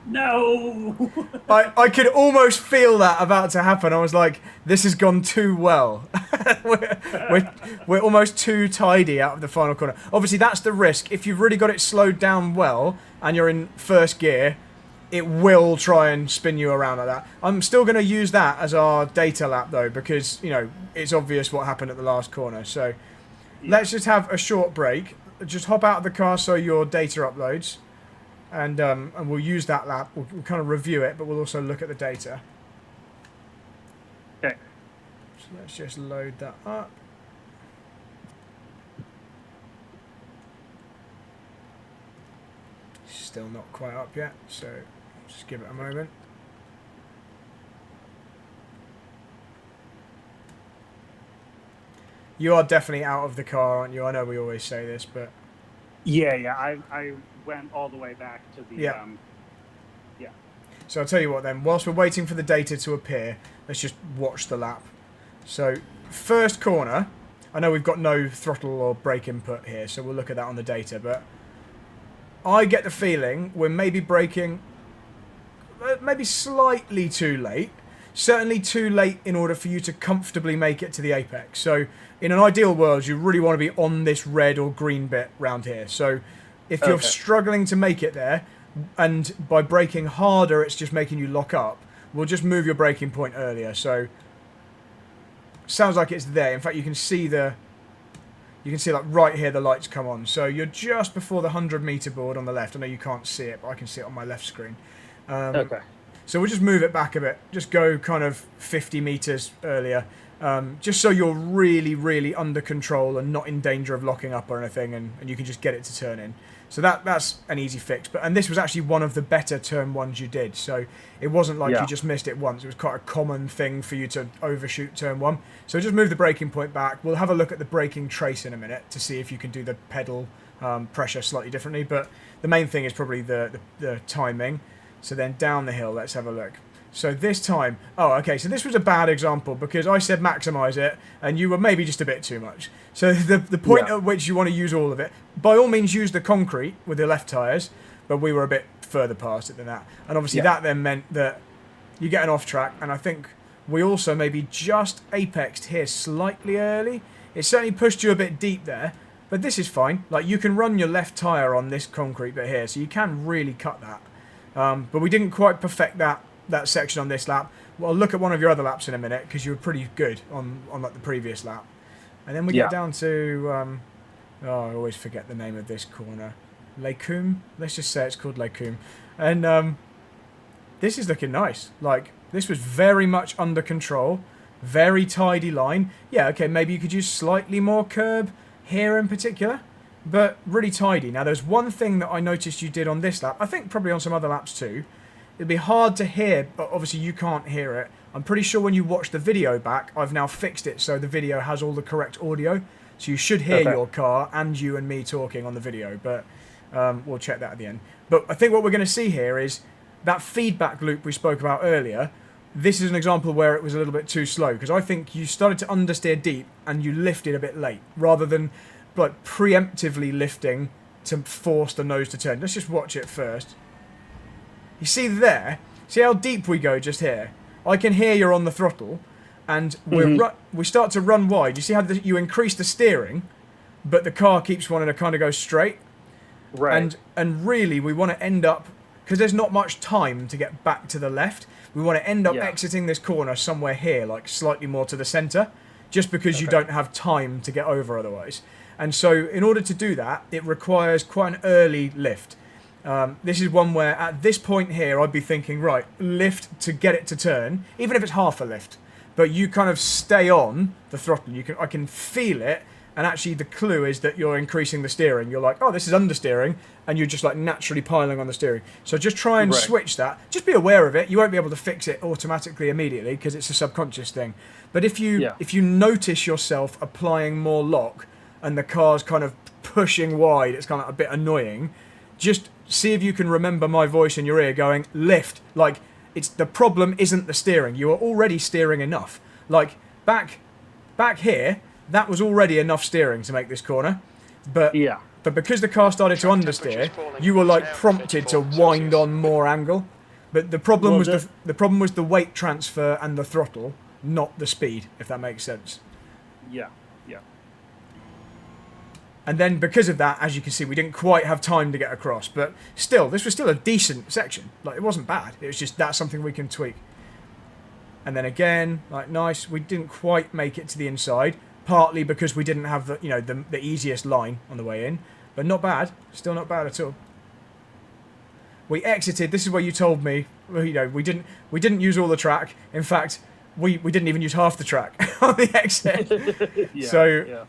No! I could almost feel that about to happen. I was like, this has gone too well. we're almost too tidy out of the final corner. Obviously, that's the risk. If you've really got it slowed down well and you're in first gear, it will try and spin you around like that. I'm still going to use that as our data lap, though, because, you know, it's obvious what happened at the last corner. So let's just have a short break. Just hop out of the car so your data uploads. And we'll use that lap. We'll kind of review it, but we'll also look at the data. Okay. So let's just load that up. Still not quite up yet, so just give it a moment. You are definitely out of the car, aren't you? I know we always say this, but... Yeah, I went all the way back to the... Yeah. So I'll tell you what then, whilst we're waiting for the data to appear, let's just watch the lap. So, first corner, I know we've got no throttle or brake input here, so we'll look at that on the data, but I get the feeling we're maybe braking maybe slightly too late. Certainly too late in order for you to comfortably make it to the apex. So, in an ideal world, you really want to be on this red or green bit round here. So, if you're struggling to make it there, and by braking harder, it's just making you lock up, we'll just move your braking point earlier. So, sounds like it's there. In fact, you can see like right here, the lights come on. So, you're just before the 100-meter board on the left. I know you can't see it, but I can see it on my left screen. So we'll just move it back a bit. Just go kind of 50 meters earlier. Just so you're really, really under control and not in danger of locking up or anything, and you can just get it to turn in. So that's an easy fix. And this was actually one of the better turn ones you did. So it wasn't like you just missed it once. It was quite a common thing for you to overshoot turn one. So just move the braking point back. We'll have a look at the braking trace in a minute to see if you can do the pedal pressure slightly differently. But the main thing is probably the timing. So then down the hill, let's have a look. So this time, so this was a bad example because I said maximise it and you were maybe just a bit too much. So the point at which you want to use all of it, by all means use the concrete with the left tyres, but we were a bit further past it than that. And obviously that then meant that you get an off track, and I think we also maybe just apexed here slightly early. It certainly pushed you a bit deep there, but this is fine. Like, you can run your left tyre on this concrete bit here, so you can really cut that. But we didn't quite perfect that section on this lap. Well, I'll look at one of your other laps in a minute because you were pretty good on like the previous lap. And then we get down to I always forget the name of this corner. Lecum. Let's just say it's called Lecum. And this is looking nice. Like, this was very much under control, very tidy line. Yeah, okay, maybe you could use slightly more curb here in particular, but really tidy. Now, there's one thing that I noticed you did on this lap, I think probably on some other laps too. It'd be hard to hear, but obviously you can't hear it. I'm pretty sure when you watch the video back, I've now fixed it so the video has all the correct audio. So you should hear your car and you and me talking on the video, but we'll check that at the end. But I think what we're going to see here is that feedback loop we spoke about earlier. this is an example where it was a little bit too slow, because I think you started to understeer deep and you lifted a bit late, rather than like preemptively lifting to force the nose to turn. Let's just watch it first. You see there? See how deep we go just here? I can hear you're on the throttle, and we start to run wide. You see how you increase the steering, but the car keeps wanting to kind of go straight? Right. And really, we want to end up, because there's not much time to get back to the left, we want to end up exiting this corner somewhere here, like slightly more to the centre, just because you don't have time to get over otherwise. And so in order to do that, it requires quite an early lift. This is one where at this point here, I'd be thinking, right, lift to get it to turn, even if it's half a lift. But you kind of stay on the throttle. I can feel it. And actually the clue is that you're increasing the steering. You're like, oh, this is understeering. And you're just like naturally piling on the steering. So just try and switch that. Just be aware of it. You won't be able to fix it automatically immediately because it's a subconscious thing. But if you notice yourself applying more lock and the car's kind of pushing wide, it's kind of a bit annoying. Just see if you can remember my voice in your ear going, lift. Like, the problem isn't the steering. You are already steering enough. Like, back here, that was already enough steering to make this corner. But because the car started to understeer, you were like prompted to wind on more angle. But the problem was the weight transfer and the throttle, not the speed, if that makes sense. Yeah. And then because of that, as you can see, we didn't quite have time to get across. But still, this was still a decent section. Like, it wasn't bad. It was just that's something we can tweak. And then again, like, nice. We didn't quite make it to the inside, partly because we didn't have the easiest line on the way in. But not bad. Still not bad at all. We exited. This is where you told me, we didn't use all the track. In fact, we didn't even use half the track on the exit.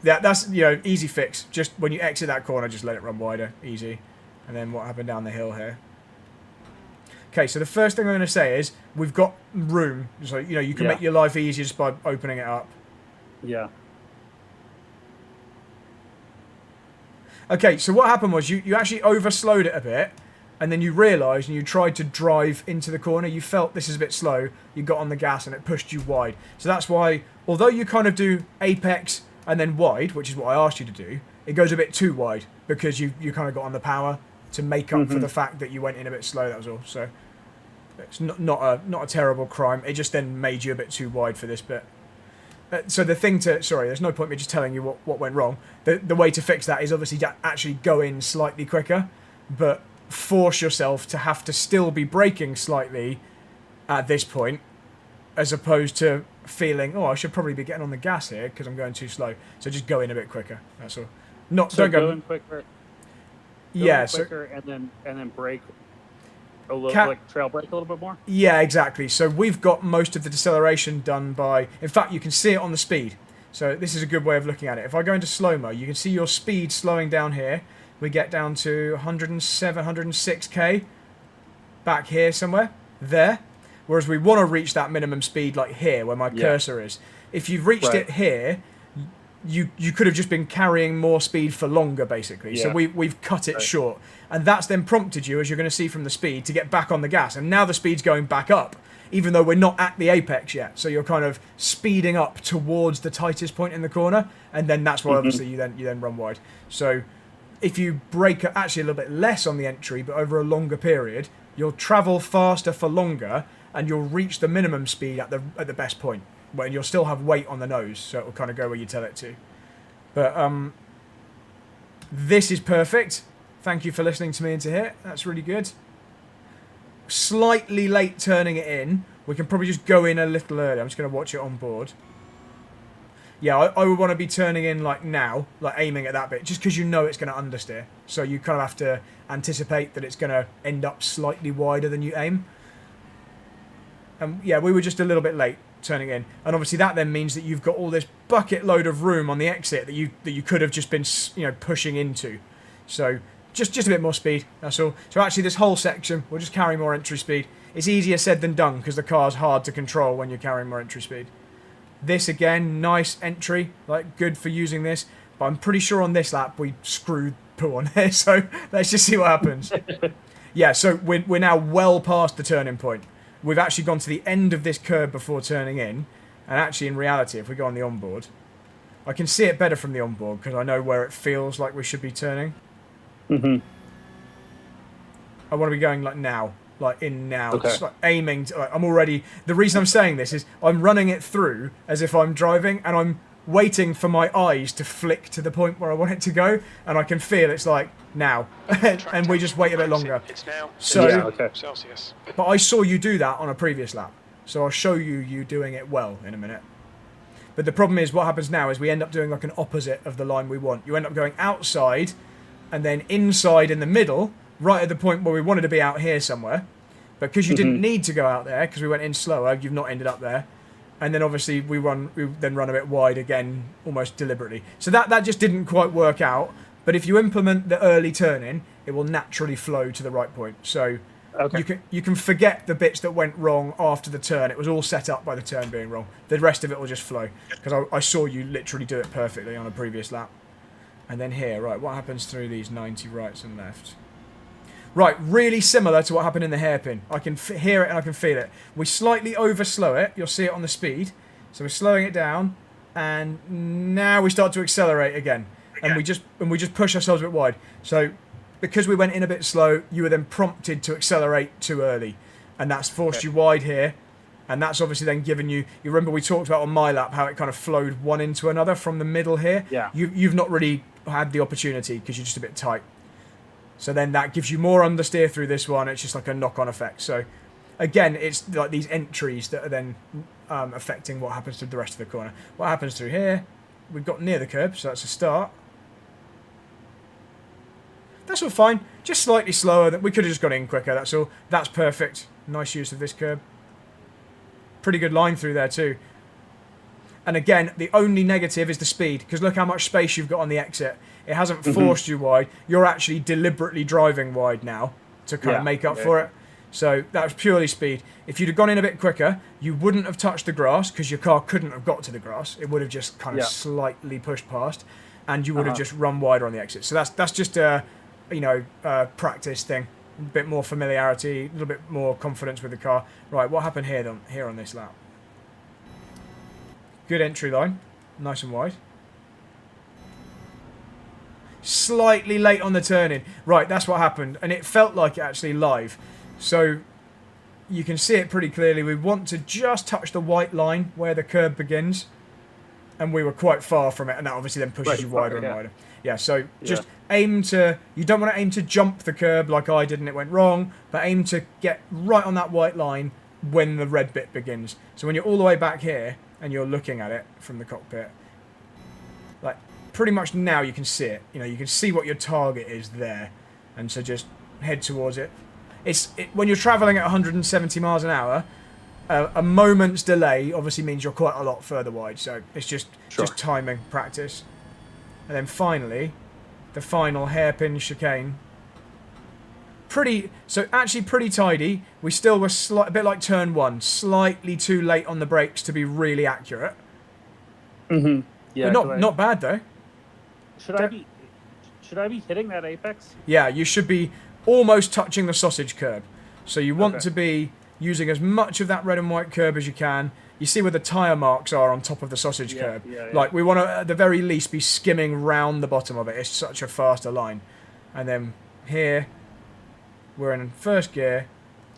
That's easy fix. Just when you exit that corner, just let it run wider, easy. And then what happened down the hill here? Okay, so the first thing I'm going to say is we've got room, so you can make your life easier just by opening it up. Yeah. Okay, so what happened was you actually overslowed it a bit. And then you realised and you tried to drive into the corner. You felt this is a bit slow. You got on the gas and it pushed you wide. So that's why, although you kind of do apex and then wide, which is what I asked you to do, it goes a bit too wide because you kind of got on the power to make up for the fact that you went in a bit slow. That was all. So it's not a terrible crime. It just then made you a bit too wide for this bit. So the thing sorry, there's no point me just telling you what went wrong. The way to fix that is obviously to actually go in slightly quicker, but force yourself to have to still be braking slightly at this point, as opposed to feeling, I should probably be getting on the gas here because I'm going too slow. So just go in a bit quicker. That's all. Don't go in quicker. Quicker and then brake a little, like trail brake a little bit more. Yeah, exactly. So we've got most of the deceleration done by. In fact, you can see it on the speed. So this is a good way of looking at it. If I go into slow-mo, you can see your speed slowing down here. We get down to 107, 106k back here somewhere, there. Whereas we want to reach that minimum speed like here, where my cursor is. If you've reached it here, you could have just been carrying more speed for longer, basically. Yeah. So we've cut it short. And that's then prompted you, as you're going to see from the speed, to get back on the gas. And now the speed's going back up, even though we're not at the apex yet. So you're kind of speeding up towards the tightest point in the corner. And then that's why, obviously, you then run wide. So if you brake actually a little bit less on the entry, but over a longer period, you'll travel faster for longer, and you'll reach the minimum speed at the best point, when you'll still have weight on the nose, so it will kind of go where you tell it to. But this is perfect. Thank you for listening to me into here. That's really good. Slightly late turning it in. We can probably just go in a little early. I'm just going to watch it on board. Yeah, I would want to be turning in like now, like aiming at that bit, just because you know it's going to understeer. So you kind of have to anticipate that it's going to end up slightly wider than you aim. And yeah, we were just a little bit late turning in. And obviously that then means that you've got all this bucket load of room on the exit that you could have just been, pushing into. So just a bit more speed, that's all. So actually this whole section, we'll just carry more entry speed. It's easier said than done because the car's hard to control when you're carrying more entry speed. This again, nice entry, like good for using this. But I'm pretty sure on this lap we screwed poo on here. So let's just see what happens. Yeah, so we're now well past the turning point. we've actually gone to the end of this curb before turning in. And actually, in reality, if we go on the onboard, I can see it better from the onboard because I know where it feels like we should be turning. Mm-hmm. I want to be going like now, like in now, Okay. just like aiming to, like, I'm already, the reason I'm saying this is I'm running it through as if I'm driving and I'm waiting for my eyes to flick to the point where I want it to go, and I can feel it's like now, and we just wait a bit longer. It's now So, Yeah, okay. Celsius. but I saw you do that on a previous lap, so I'll show you doing it well in a minute. But the problem is what happens now is we end up doing like an opposite of the line we want. You end up going outside and then inside in the middle, right at the point where we wanted to be out here somewhere. But because you didn't need to go out there, because we went in slower, you've not ended up there. And then obviously we then run a bit wide again, almost deliberately. So that just didn't quite work out. But if you implement the early turn-in, it will naturally flow to the right point. So you can forget the bits that went wrong after the turn. It was all set up by the turn being wrong. The rest of it will just flow. Because I saw you literally do it perfectly on a previous lap. And then here, right, what happens through these 90 rights and lefts? Right, really similar to what happened in the hairpin. I can hear it and I can feel it. We slightly overslow it. You'll see it on the speed. So we're slowing it down, and now we start to accelerate again. And we just push ourselves a bit wide. So because we went in a bit slow, you were then prompted to accelerate too early, and that's forced you wide here. And that's obviously then given you. You remember we talked about on my lap how it kind of flowed one into another from the middle here. Yeah. You've not really had the opportunity because you're just a bit tight. So then that gives you more understeer through this one. It's just like a knock-on effect. So again, it's like these entries that are then affecting what happens to the rest of the corner. What happens through here? We've got near the curb, so that's a start. That's all fine. Just slightly slower. That we could have just gone in quicker. That's all. That's perfect. Nice use of this curb. Pretty good line through there too. And again, the only negative is the speed, because look how much space you've got on the exit. It hasn't forced you wide. You're actually deliberately driving wide now to kind of make up for it. So that was purely speed. If you'd have gone in a bit quicker, you wouldn't have touched the grass because your car couldn't have got to the grass. It would have just kind of slightly pushed past, and you would have just run wider on the exit. So that's just a practice thing. A bit more familiarity, a little bit more confidence with the car. Right, what happened here then? Here on this lap? Good entry line, nice and wide. Slightly late on the turn-in. Right, that's what happened. And it felt like it actually live. So you can see it pretty clearly. We want to just touch the white line where the curb begins. And we were quite far from it. And that obviously then pushes you wider and wider. Yeah, so just aim to... You don't want to aim to jump the curb like I did and it went wrong. But aim to get right on that white line when the red bit begins. So when you're all the way back here and you're looking at it from the cockpit, like pretty much now you can see it. You know, you can see what your target is there, and so just head towards it. When you're traveling at 170 miles an hour, a moment's delay obviously means you're quite a lot further wide. So it's just timing, practice, and then finally, the final hairpin chicane. Actually pretty tidy. We still were a bit like turn one, slightly too late on the brakes to be really accurate. Yeah, but not bad though. Should I be hitting that apex? Yeah, you should be almost touching the sausage curb. So you want to be using as much of that red and white curb as you can. You see where the tyre marks are on top of the sausage curb. Like we want to, at the very least, be skimming round the bottom of it. It's such a faster line. And then here, we're in first gear,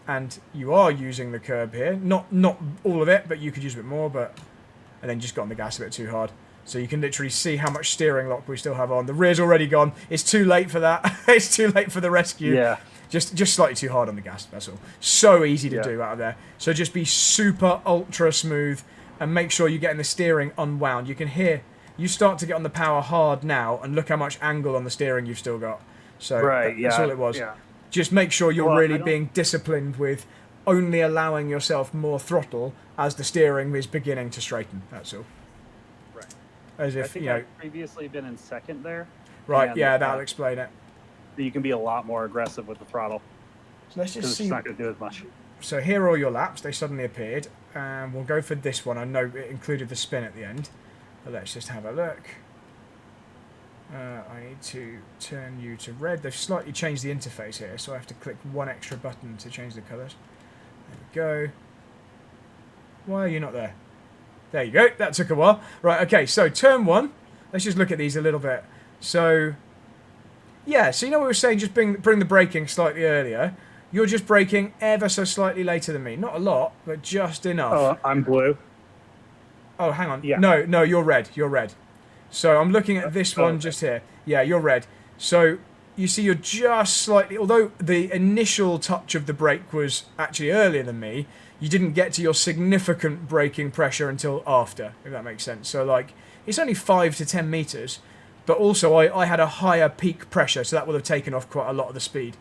and you are using the curb here. Not all of it, but you could use a bit more. And then just got on the gas a bit too hard. So you can literally see how much steering lock we still have on. The rear's already gone. It's too late for that. It's too late for the rescue. Yeah. Just slightly too hard on the gas, that's all. So easy to do out of there. So just be super ultra smooth and make sure you're getting the steering unwound. You can hear, you start to get on the power hard now, and look how much angle on the steering you've still got. So that's all it was. Yeah. Just make sure you're really being disciplined with only allowing yourself more throttle as the steering is beginning to straighten, that's all. As if, I think I've previously been in second there. Right, yeah, that'll explain it. You can be a lot more aggressive with the throttle. So let's just see. It's not going to do as much. So here are all your laps. They suddenly appeared. And we'll go for this one. I know it included the spin at the end. But let's just have a look. I need to turn you to red. They've slightly changed the interface here, so I have to click one extra button to change the colours. There go. Why are you not there? There you go. That took a while. Right, okay, so turn 1. Let's just look at these a little bit. So, yeah, so you know what we were saying, just bring the braking slightly earlier. You're just braking ever so slightly later than me. Not a lot, but just enough. Oh, I'm blue. Oh, hang on. Yeah. No, you're red. You're red. So I'm looking at this one just here. Yeah, you're red. So you see you're just slightly... Although the initial touch of the brake was actually earlier than me, you didn't get to your significant braking pressure until after, if that makes sense. So, like, it's only 5 to 10 metres, but also I had a higher peak pressure, so that would have taken off quite a lot of the speed.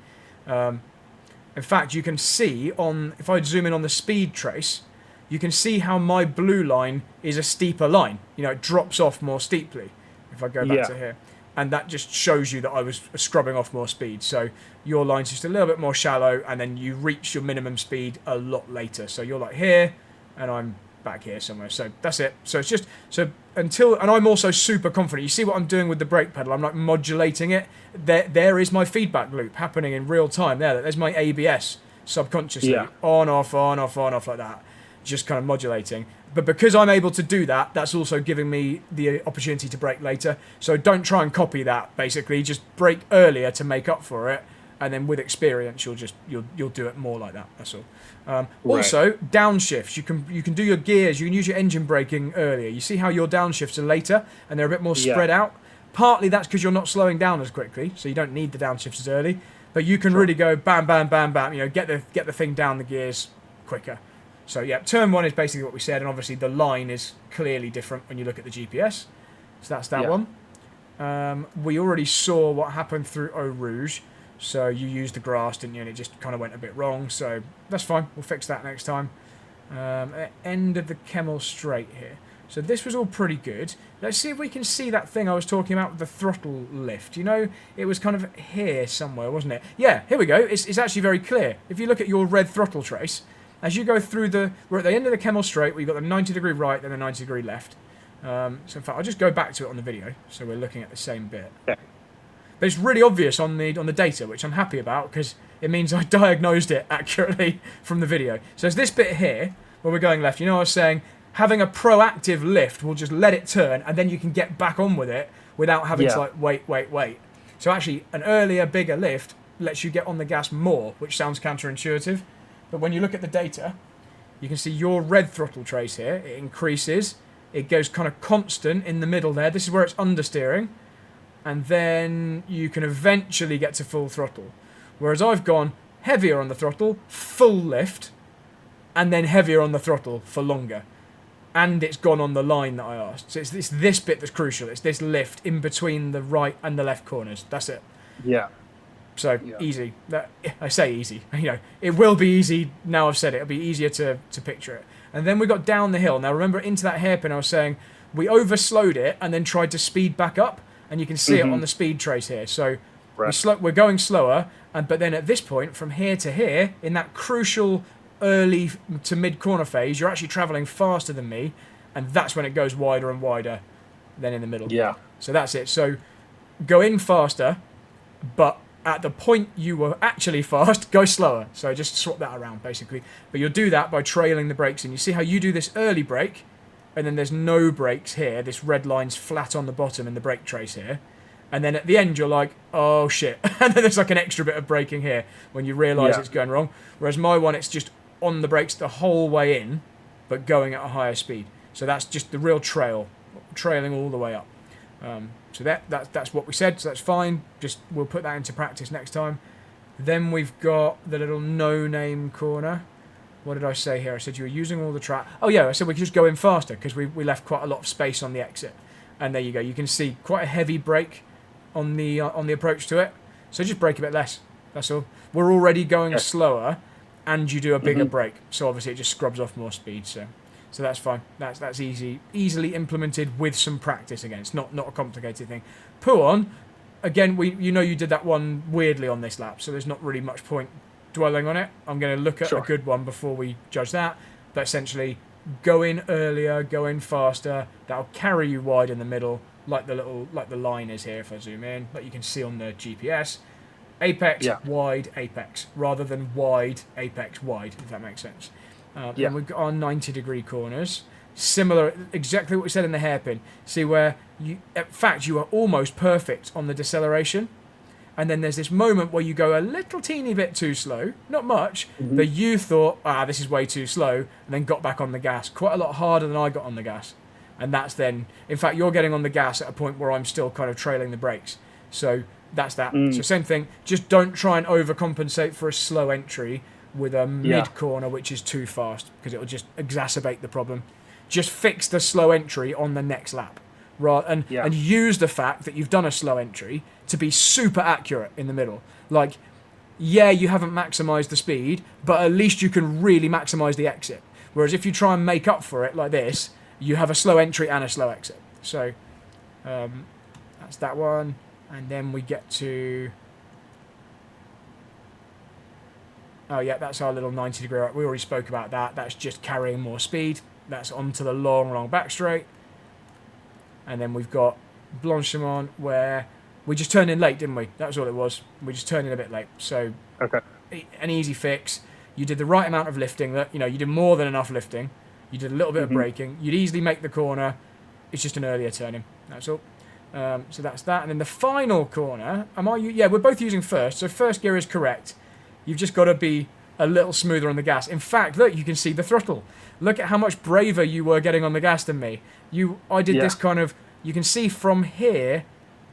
In fact, you can see on... If I zoom in on the speed trace, you can see how my blue line is a steeper line. You know, it drops off more steeply, if I go back to here. And that just shows you that I was scrubbing off more speed. So your line's just a little bit more shallow, and then you reach your minimum speed a lot later. So you're like here, and I'm back here somewhere. So that's it. So it's just... So until... And I'm also super confident. You see what I'm doing with the brake pedal? I'm like modulating it. There is my feedback loop happening in real time. There's my ABS subconsciously. Yeah. On, off, on, off, on, off like that. Just kind of modulating. But because I'm able to do that, that's also giving me the opportunity to brake later. So don't try and copy that, basically. Just brake earlier to make up for it. And then with experience, you'll do it more like that. That's all. Also, downshifts. You can do your gears. You can use your engine braking earlier. You see how your downshifts are later and they're a bit more spread out. Partly that's because you're not slowing down as quickly, so you don't need the downshifts as early. But you can really go bam, bam, bam, bam. You know, get the thing down the gears quicker. So yeah, turn 1 is basically what we said, and obviously the line is clearly different when you look at the GPS. So that's that one. We already saw what happened through Eau Rouge. So you used the grass, didn't you? And it just kind of went a bit wrong. So that's fine. We'll fix that next time. End of the Kemmel Straight here. So this was all pretty good. Let's see if we can see that thing I was talking about with the throttle lift. You know, it was kind of here somewhere, wasn't it? Yeah, here we go. It's actually very clear. If you look at your red throttle trace, as you go through we're at the end of the Kemmel Straight, we've got the 90-degree right, then the 90-degree left. So in fact, I'll just go back to it on the video, so we're looking at the same bit. Yeah. But it's really obvious on the data, which I'm happy about, because it means I diagnosed it accurately from the video. So it's this bit here, where we're going left. You know what I was saying? Having a proactive lift will just let it turn, and then you can get back on with it without having to, like, wait. So actually, an earlier, bigger lift lets you get on the gas more, which sounds counterintuitive. But when you look at the data, you can see your red throttle trace here. It increases. It goes kind of constant in the middle there. This is where it's understeering. And then you can eventually get to full throttle. Whereas I've gone heavier on the throttle, full lift, and then heavier on the throttle for longer. And it's gone on the line that I asked. So it's this bit that's crucial. It's this lift in between the right and the left corners. That's it. Yeah. So easy. I say easy. You know, it will be easy now I've said it. It'll be easier to picture it. And then we got down the hill. Now remember, into that hairpin I was saying, we overslowed it and then tried to speed back up. And you can see it on the speed trace here. So we're going slower. But then at this point, from here to here, in that crucial early to mid corner phase, you're actually travelling faster than me. And that's when it goes wider and wider than in the middle. Yeah. So that's it. So go in faster, but at the point you were actually fast, go slower. So just swap that around, basically. But you'll do that by trailing the brakes in. You see how you do this early brake, and then there's no brakes here. This red line's flat on the bottom in the brake trace here. And then at the end, you're like, oh, shit. And then there's like an extra bit of braking here when you realise it's going wrong. Whereas my one, it's just on the brakes the whole way in, but going at a higher speed. So that's just the real trailing all the way up. So that's what we said, so that's fine. Just we'll put that into practice next time. Then we've got the little no-name corner. What did I say here? I said you were using all the track. Oh yeah, I said we could just go in faster because we left quite a lot of space on the exit. And there you go. You can see quite a heavy brake on the approach to it. So just brake a bit less. That's all. We're already going slower, and you do a bigger brake. So obviously it just scrubs off more speed. So that's fine. That's easily implemented with some practice again. It's not a complicated thing. Puon, again, you did that one weirdly on this lap, so there's not really much point dwelling on it. I'm going to look at a good one before we judge that. But essentially, go in earlier, go in faster. That'll carry you wide in the middle, like the line is here. If I zoom in, like you can see on the GPS, apex wide apex rather than wide apex wide. If that makes sense. And we've got our 90-degree corners. Similar, exactly what we said in the hairpin. See where in fact, you are almost perfect on the deceleration. And then there's this moment where you go a little teeny bit too slow, not much, but you thought, this is way too slow, and then got back on the gas. Quite a lot harder than I got on the gas. And that's then, in fact, you're getting on the gas at a point where I'm still kind of trailing the brakes. So that's that. So same thing, just don't try and overcompensate for a slow entry with a mid-corner which is too fast, because it'll just exacerbate the problem. Just fix the slow entry on the next lap. And use the fact that you've done a slow entry to be super accurate in the middle. Like, you haven't maximised the speed, but at least you can really maximise the exit. Whereas if you try and make up for it like this, you have a slow entry and a slow exit. So that's that one. And then we get to... Oh, yeah, that's our little 90-degree. We already spoke about that. That's just carrying more speed. That's onto the long back straight. And then we've got Blanchiment, where we just turned in late, didn't we? That was all it was. We just turned in a bit late. So an easy fix. You did the right amount of lifting. That you did more than enough lifting. You did a little bit of braking. You'd easily make the corner. It's just an earlier turning. That's all. So that's that. And then the final corner. Yeah, we're both using first. So first gear is correct. You've just got to be a little smoother on the gas. In fact, look, you can see the throttle. Look at how much braver you were getting on the gas than me. I did this kind of... You can see from here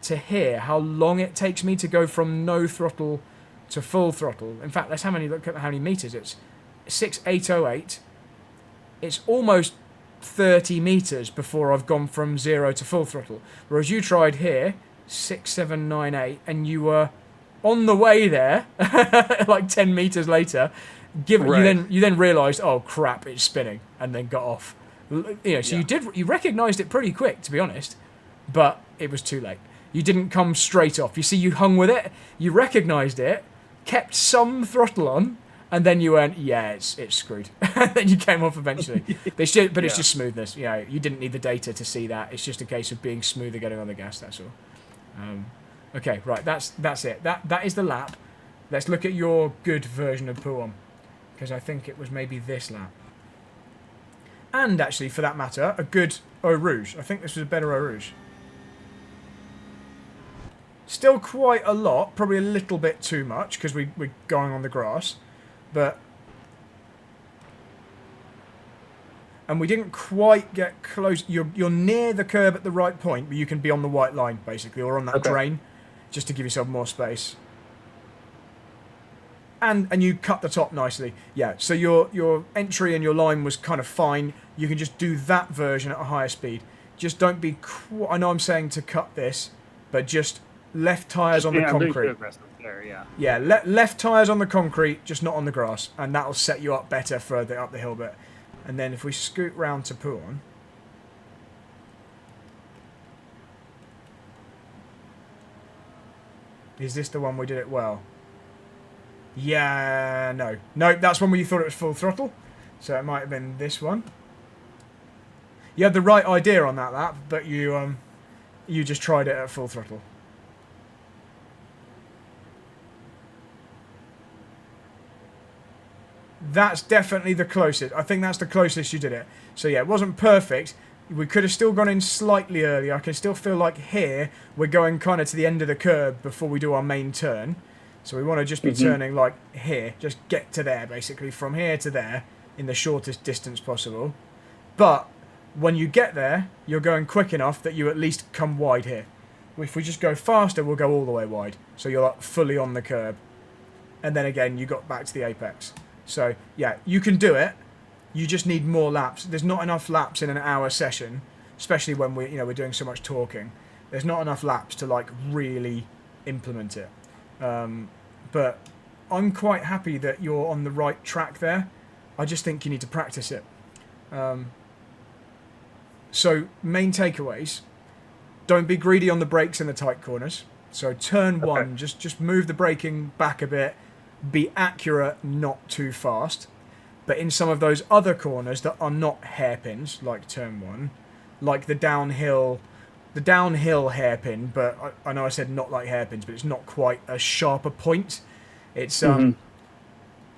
to here how long it takes me to go from no throttle to full throttle. In fact, let's look at how many meters. It's 6,808. It's almost 30 meters before I've gone from 0 to full throttle. Whereas you tried here, 6,798, and you were on the way there, like 10 meters later. You then realised, oh crap, it's spinning, and then got off. You recognised it pretty quick, to be honest, but it was too late. You didn't come straight off. You see, you hung with it, you recognised it, kept some throttle on, and then you went, it's screwed. Then you came off eventually. It's just smoothness. You didn't need the data to see that. It's just a case of being smoother getting on the gas. That's all. Okay, right. That's it. That is the lap. Let's look at your good version of Pouhon, because I think it was maybe this lap. And actually, for that matter, a good Eau Rouge. I think this was a better Eau Rouge. Still quite a lot, probably a little bit too much, because we're going on the grass. And we didn't quite get close. You're near the curb at the right point, but you can be on the white line, basically, or on that drain, just to give yourself more space. And you cut the top nicely. Yeah, so your entry and your line was kind of fine. You can just do that version at a higher speed. Just don't be... I know I'm saying to cut this, but just left tyres on the concrete. Yeah, left tyres on the concrete, just not on the grass. And that'll set you up better further up the hill bit. And then if we scoot round to Pouhon... Is this the one we did it well? Yeah, no. No, that's one where you thought it was full throttle. So it might have been this one. You had the right idea on that lap, but you just tried it at full throttle. That's definitely the closest. I think that's the closest you did it. So yeah, it wasn't perfect. We could have still gone in slightly earlier. I can still feel like here we're going kind of to the end of the curb before we do our main turn. So we want to just be turning like here. Just get to there, basically, from here to there in the shortest distance possible. But when you get there, you're going quick enough that you at least come wide here. If we just go faster, we'll go all the way wide. So you're like fully on the curb. And then again, you got back to the apex. So yeah, you can do it. You just need more laps. There's not enough laps in an hour session, especially when we're doing so much talking. There's not enough laps to like really implement it. But I'm quite happy that you're on the right track there. I just think you need to practice it. So main takeaways: don't be greedy on the brakes in the tight corners. So turn one, just move the braking back a bit. Be accurate, not too fast. But in some of those other corners that are not hairpins, like turn one, like the downhill hairpin, but I know I said not like hairpins, but it's not quite a sharper point. It's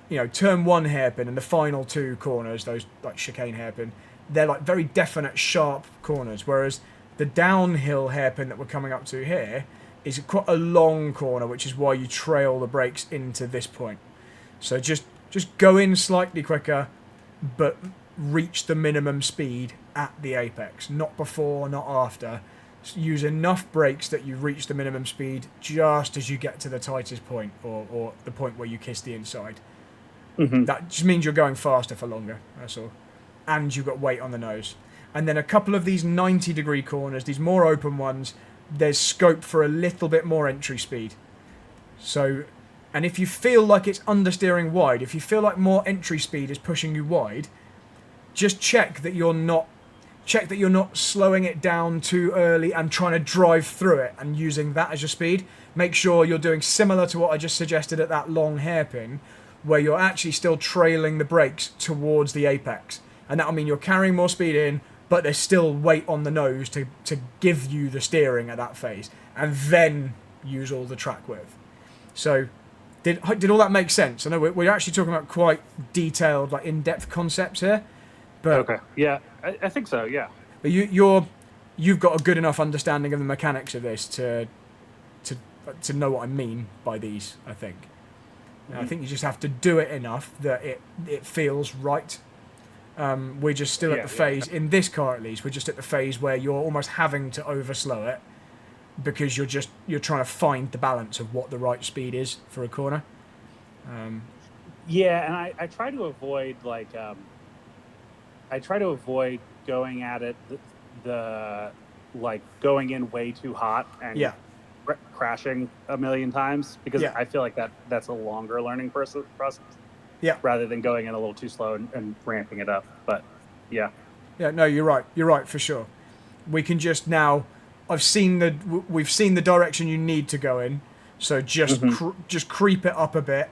you know, turn 1 hairpin and the final 2 corners, those like chicane hairpin, they're like very definite, sharp corners. Whereas the downhill hairpin that we're coming up to here is quite a long corner, which is why you trail the brakes into this point. So just go in slightly quicker, but reach the minimum speed at the apex, not before, not after. Use enough brakes that you reach the minimum speed just as you get to the tightest point, or the point where you kiss the inside. That just means you're going faster for longer, that's all. And you've got weight on the nose. And then a couple of these 90-degree corners, these more open ones, there's scope for a little bit more entry speed. So, and if you feel like it's understeering wide, if you feel like more entry speed is pushing you wide, just check that you're not slowing it down too early and trying to drive through it and using that as your speed. Make sure you're doing similar to what I just suggested at that long hairpin, where you're actually still trailing the brakes towards the apex. And that'll mean you're carrying more speed in, but there's still weight on the nose to give you the steering at that phase. And then use all the track width. So, did all that make sense? I know we're actually talking about quite detailed, like in-depth concepts here. But okay. Yeah, I think so. Yeah. But you've got a good enough understanding of the mechanics of this to know what I mean by these. I think. I think you just have to do it enough that it feels right. We're just still at the phase in this car, at least. We're just at the phase where you're almost having to overslow it because you're trying to find the balance of what the right speed is for a corner. Yeah, and I try to avoid going at it going in way too hot and crashing a million times, because I feel like that's a longer learning process. Yeah. Rather than going in a little too slow and ramping it up. But yeah. Yeah, no, you're right. You're right for sure. We can just now. We've seen the direction you need to go in. So just creep it up a bit,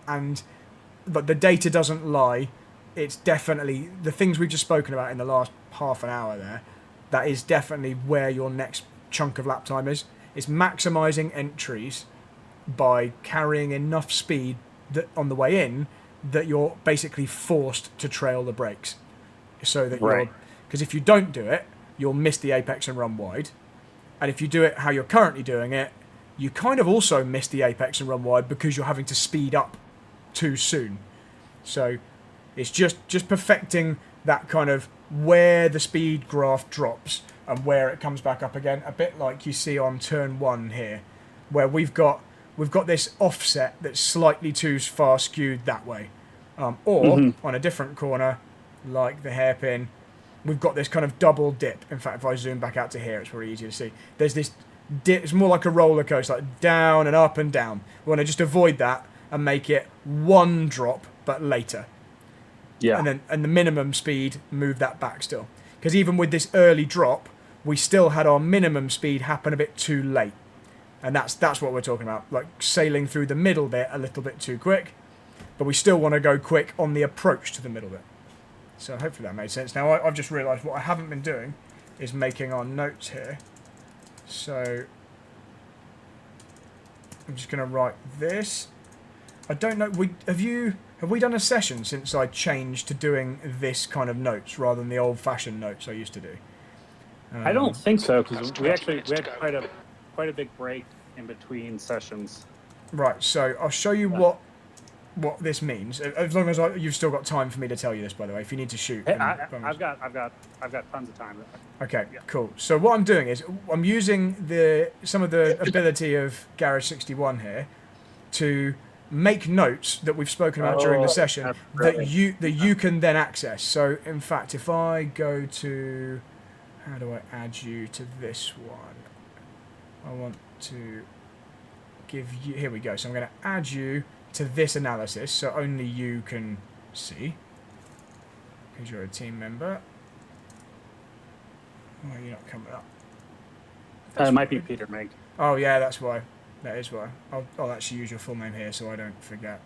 but the data doesn't lie. It's definitely the things we've just spoken about in the last half an hour there. That is definitely where your next chunk of lap time is. It's maximising entries by carrying enough speed that on the way in that you're basically forced to trail the brakes. So that because if you don't do it, you'll miss the apex and run wide. And if you do it how you're currently doing it, you kind of also miss the apex and run wide because you're having to speed up too soon. So it's just perfecting that kind of where the speed graph drops and where it comes back up again, a bit like you see on turn 1 here, where we've got this offset that's slightly too far skewed that way. Or on a different corner, like the hairpin, we've got this kind of double dip. In fact, if I zoom back out to here, it's very easy to see. There's this dip, it's more like a roller coaster, like down and up and down. We want to just avoid that and make it one drop, but later. Yeah. And the minimum speed, move that back still. Because even with this early drop, we still had our minimum speed happen a bit too late. And that's what we're talking about, like sailing through the middle bit a little bit too quick, but we still want to go quick on the approach to the middle bit. So hopefully that made sense. Now I've just realised what I haven't been doing is making our notes here. So I'm just going to write this. I don't know. Have we done a session since I changed to doing this kind of notes rather than the old-fashioned notes I used to do? I don't think so, because we had quite a big break in between sessions. Right. So I'll show you what this means. As long as you've still got time for me to tell you this, by the way. If you need to shoot, I've got tons of time. Okay, cool. So what I'm doing is I'm using some of the ability of Garage 61 here to make notes that we've spoken about during the session that you can then access. So in fact, if I go to, how do I add you to this one? I want to give you, here we go. So I'm going to add you to this analysis so only you can see because you're a team member. Why are you not coming up? It might be Peter Mink. Oh yeah, that's why. That is why. I'll actually use your full name here so I don't forget.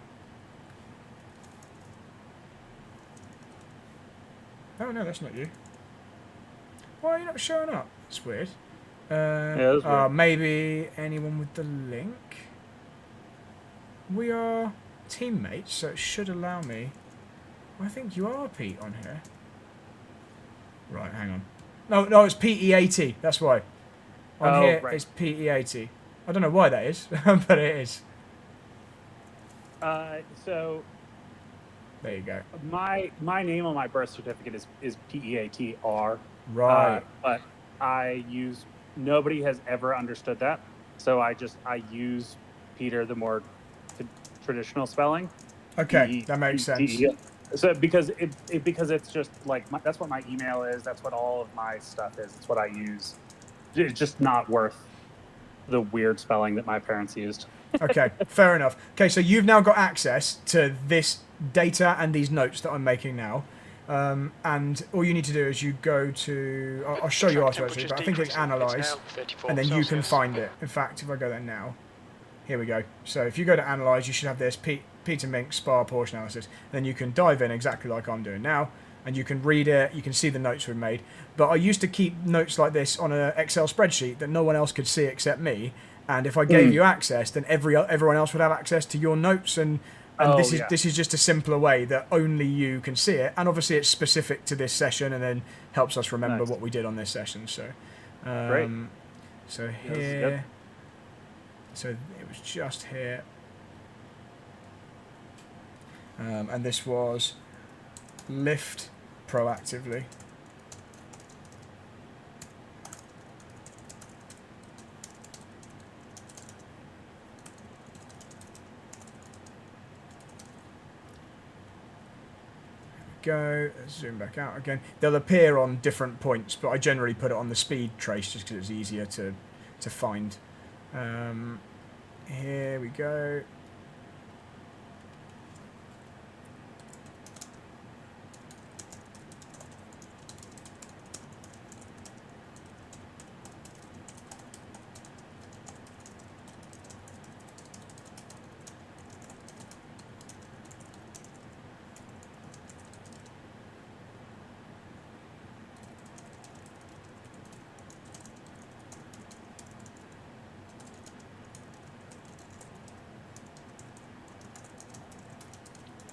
Oh no, that's not you. Why are you not showing up? It's weird. That's weird. Maybe anyone with the link. We are teammates, so it should allow me. I think you are Pete on here. Right, hang on. No, it's PE80. That's why. On here, right. it's PE80. I don't know why that is, but it is. So there you go. My name on my birth certificate is PEATR. Right. But nobody has ever understood that. So I use Peter, the more traditional spelling. Okay, that makes sense. So because it's just like that's what my email is. That's what all of my stuff is. It's what I use. It's just not worth the weird spelling that my parents used. Okay, fair enough. Okay, so you've now got access to this data and these notes that I'm making now. And all you need to do is you go to... I'll show you after, actually, but I think it's Analyze, and then you can find it. In fact, if I go there now, here we go. So if you go to Analyze, you should have this Peter Mink Spa Porsche Analysis. Then you can dive in exactly like I'm doing now, and you can read it, you can see the notes we've made. But I used to keep notes like this on an Excel spreadsheet that no one else could see except me. And if I gave you access, then everyone else would have access to your notes, and this is just a simpler way that only you can see it. And obviously, it's specific to this session, and then helps us remember what we did on this session. So, great. So here, so it was just here, and this was lift proactively. Go, zoom back out again. They'll appear on different points, but I generally put it on the speed trace just because it's easier to find. Here we go.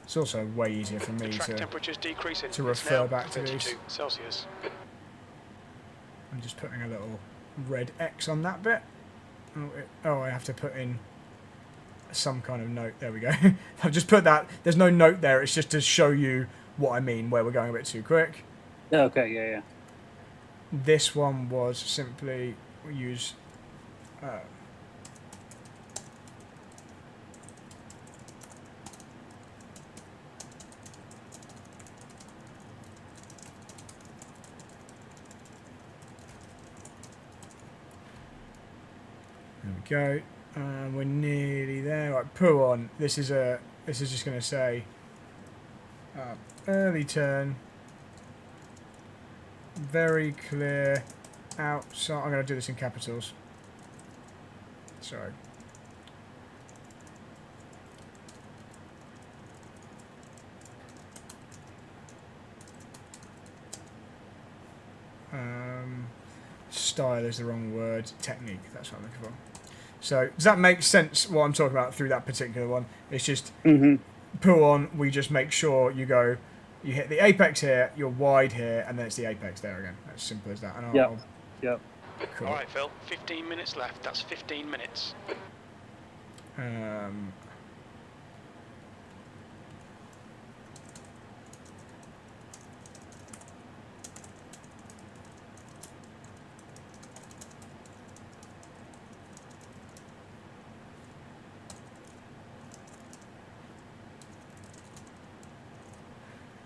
It's also way easier for me to refer back to these. Celsius. I'm just putting a little red X on that bit. Oh, I have to put in some kind of note. There we go. I've just put that. There's no note there. It's just to show you what I mean, where we're going a bit too quick. Okay, yeah. This one was simply use... There we go. We're nearly there. Right, pull on. This is just going to say early turn. Very clear. Outside. I'm going to do this in capitals. Sorry. Style is the wrong word. Technique. That's what I'm looking for. So does that make sense? What I'm talking about through that particular one? It's just pull on. We just make sure you hit the apex here, you're wide here, and then it's the apex there again. As simple as that. And Yep. Cool. All right, Phil. 15 minutes left. That's 15 minutes.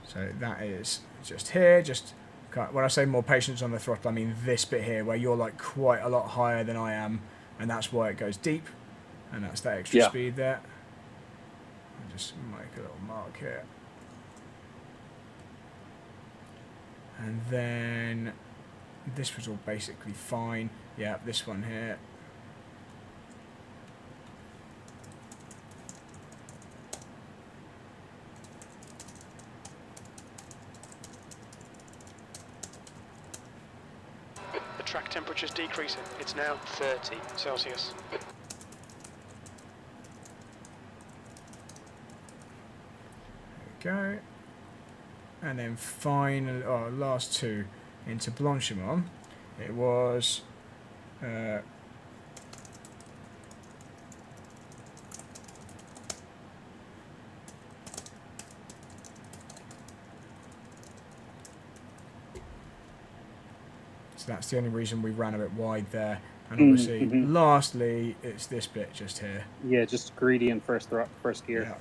So that is just here, when I say more patience on the throttle, I mean this bit here where you're like quite a lot higher than I am, and that's why it goes deep, and that's that extra speed there. I'll just make a little mark here. And then this was all basically fine. Yeah, this one here. Track temperature's decreasing. It's now 30 Celsius. go. And then finally, last 2 into Blanchimont. It was... so that's the only reason we ran a bit wide there. And obviously, lastly, it's this bit just here. Yeah, just greedy in first gear. Yeah.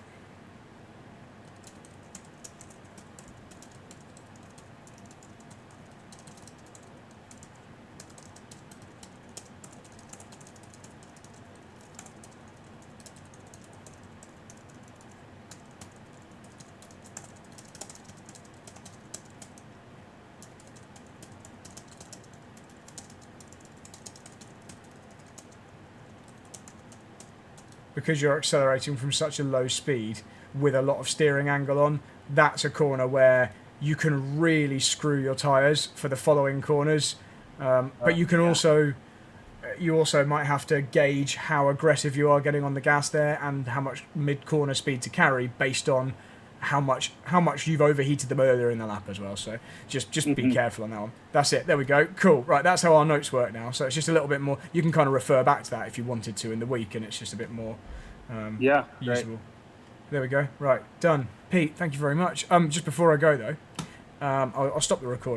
Because you're accelerating from such a low speed with a lot of steering angle on, that's a corner where you can really screw your tyres for the following corners. But you can also might have to gauge how aggressive you are getting on the gas there and how much mid-corner speed to carry based on how much you've overheated them earlier in the lap as well. So just be careful on that one. That's it. There we go. Cool. Right, that's how our notes work now. So it's just a little bit more. You can kind of refer back to that if you wanted to in the week, and it's just a bit more usable. There we go. Right, done. Pete, thank you very much. Just before I go though, I'll stop the recording.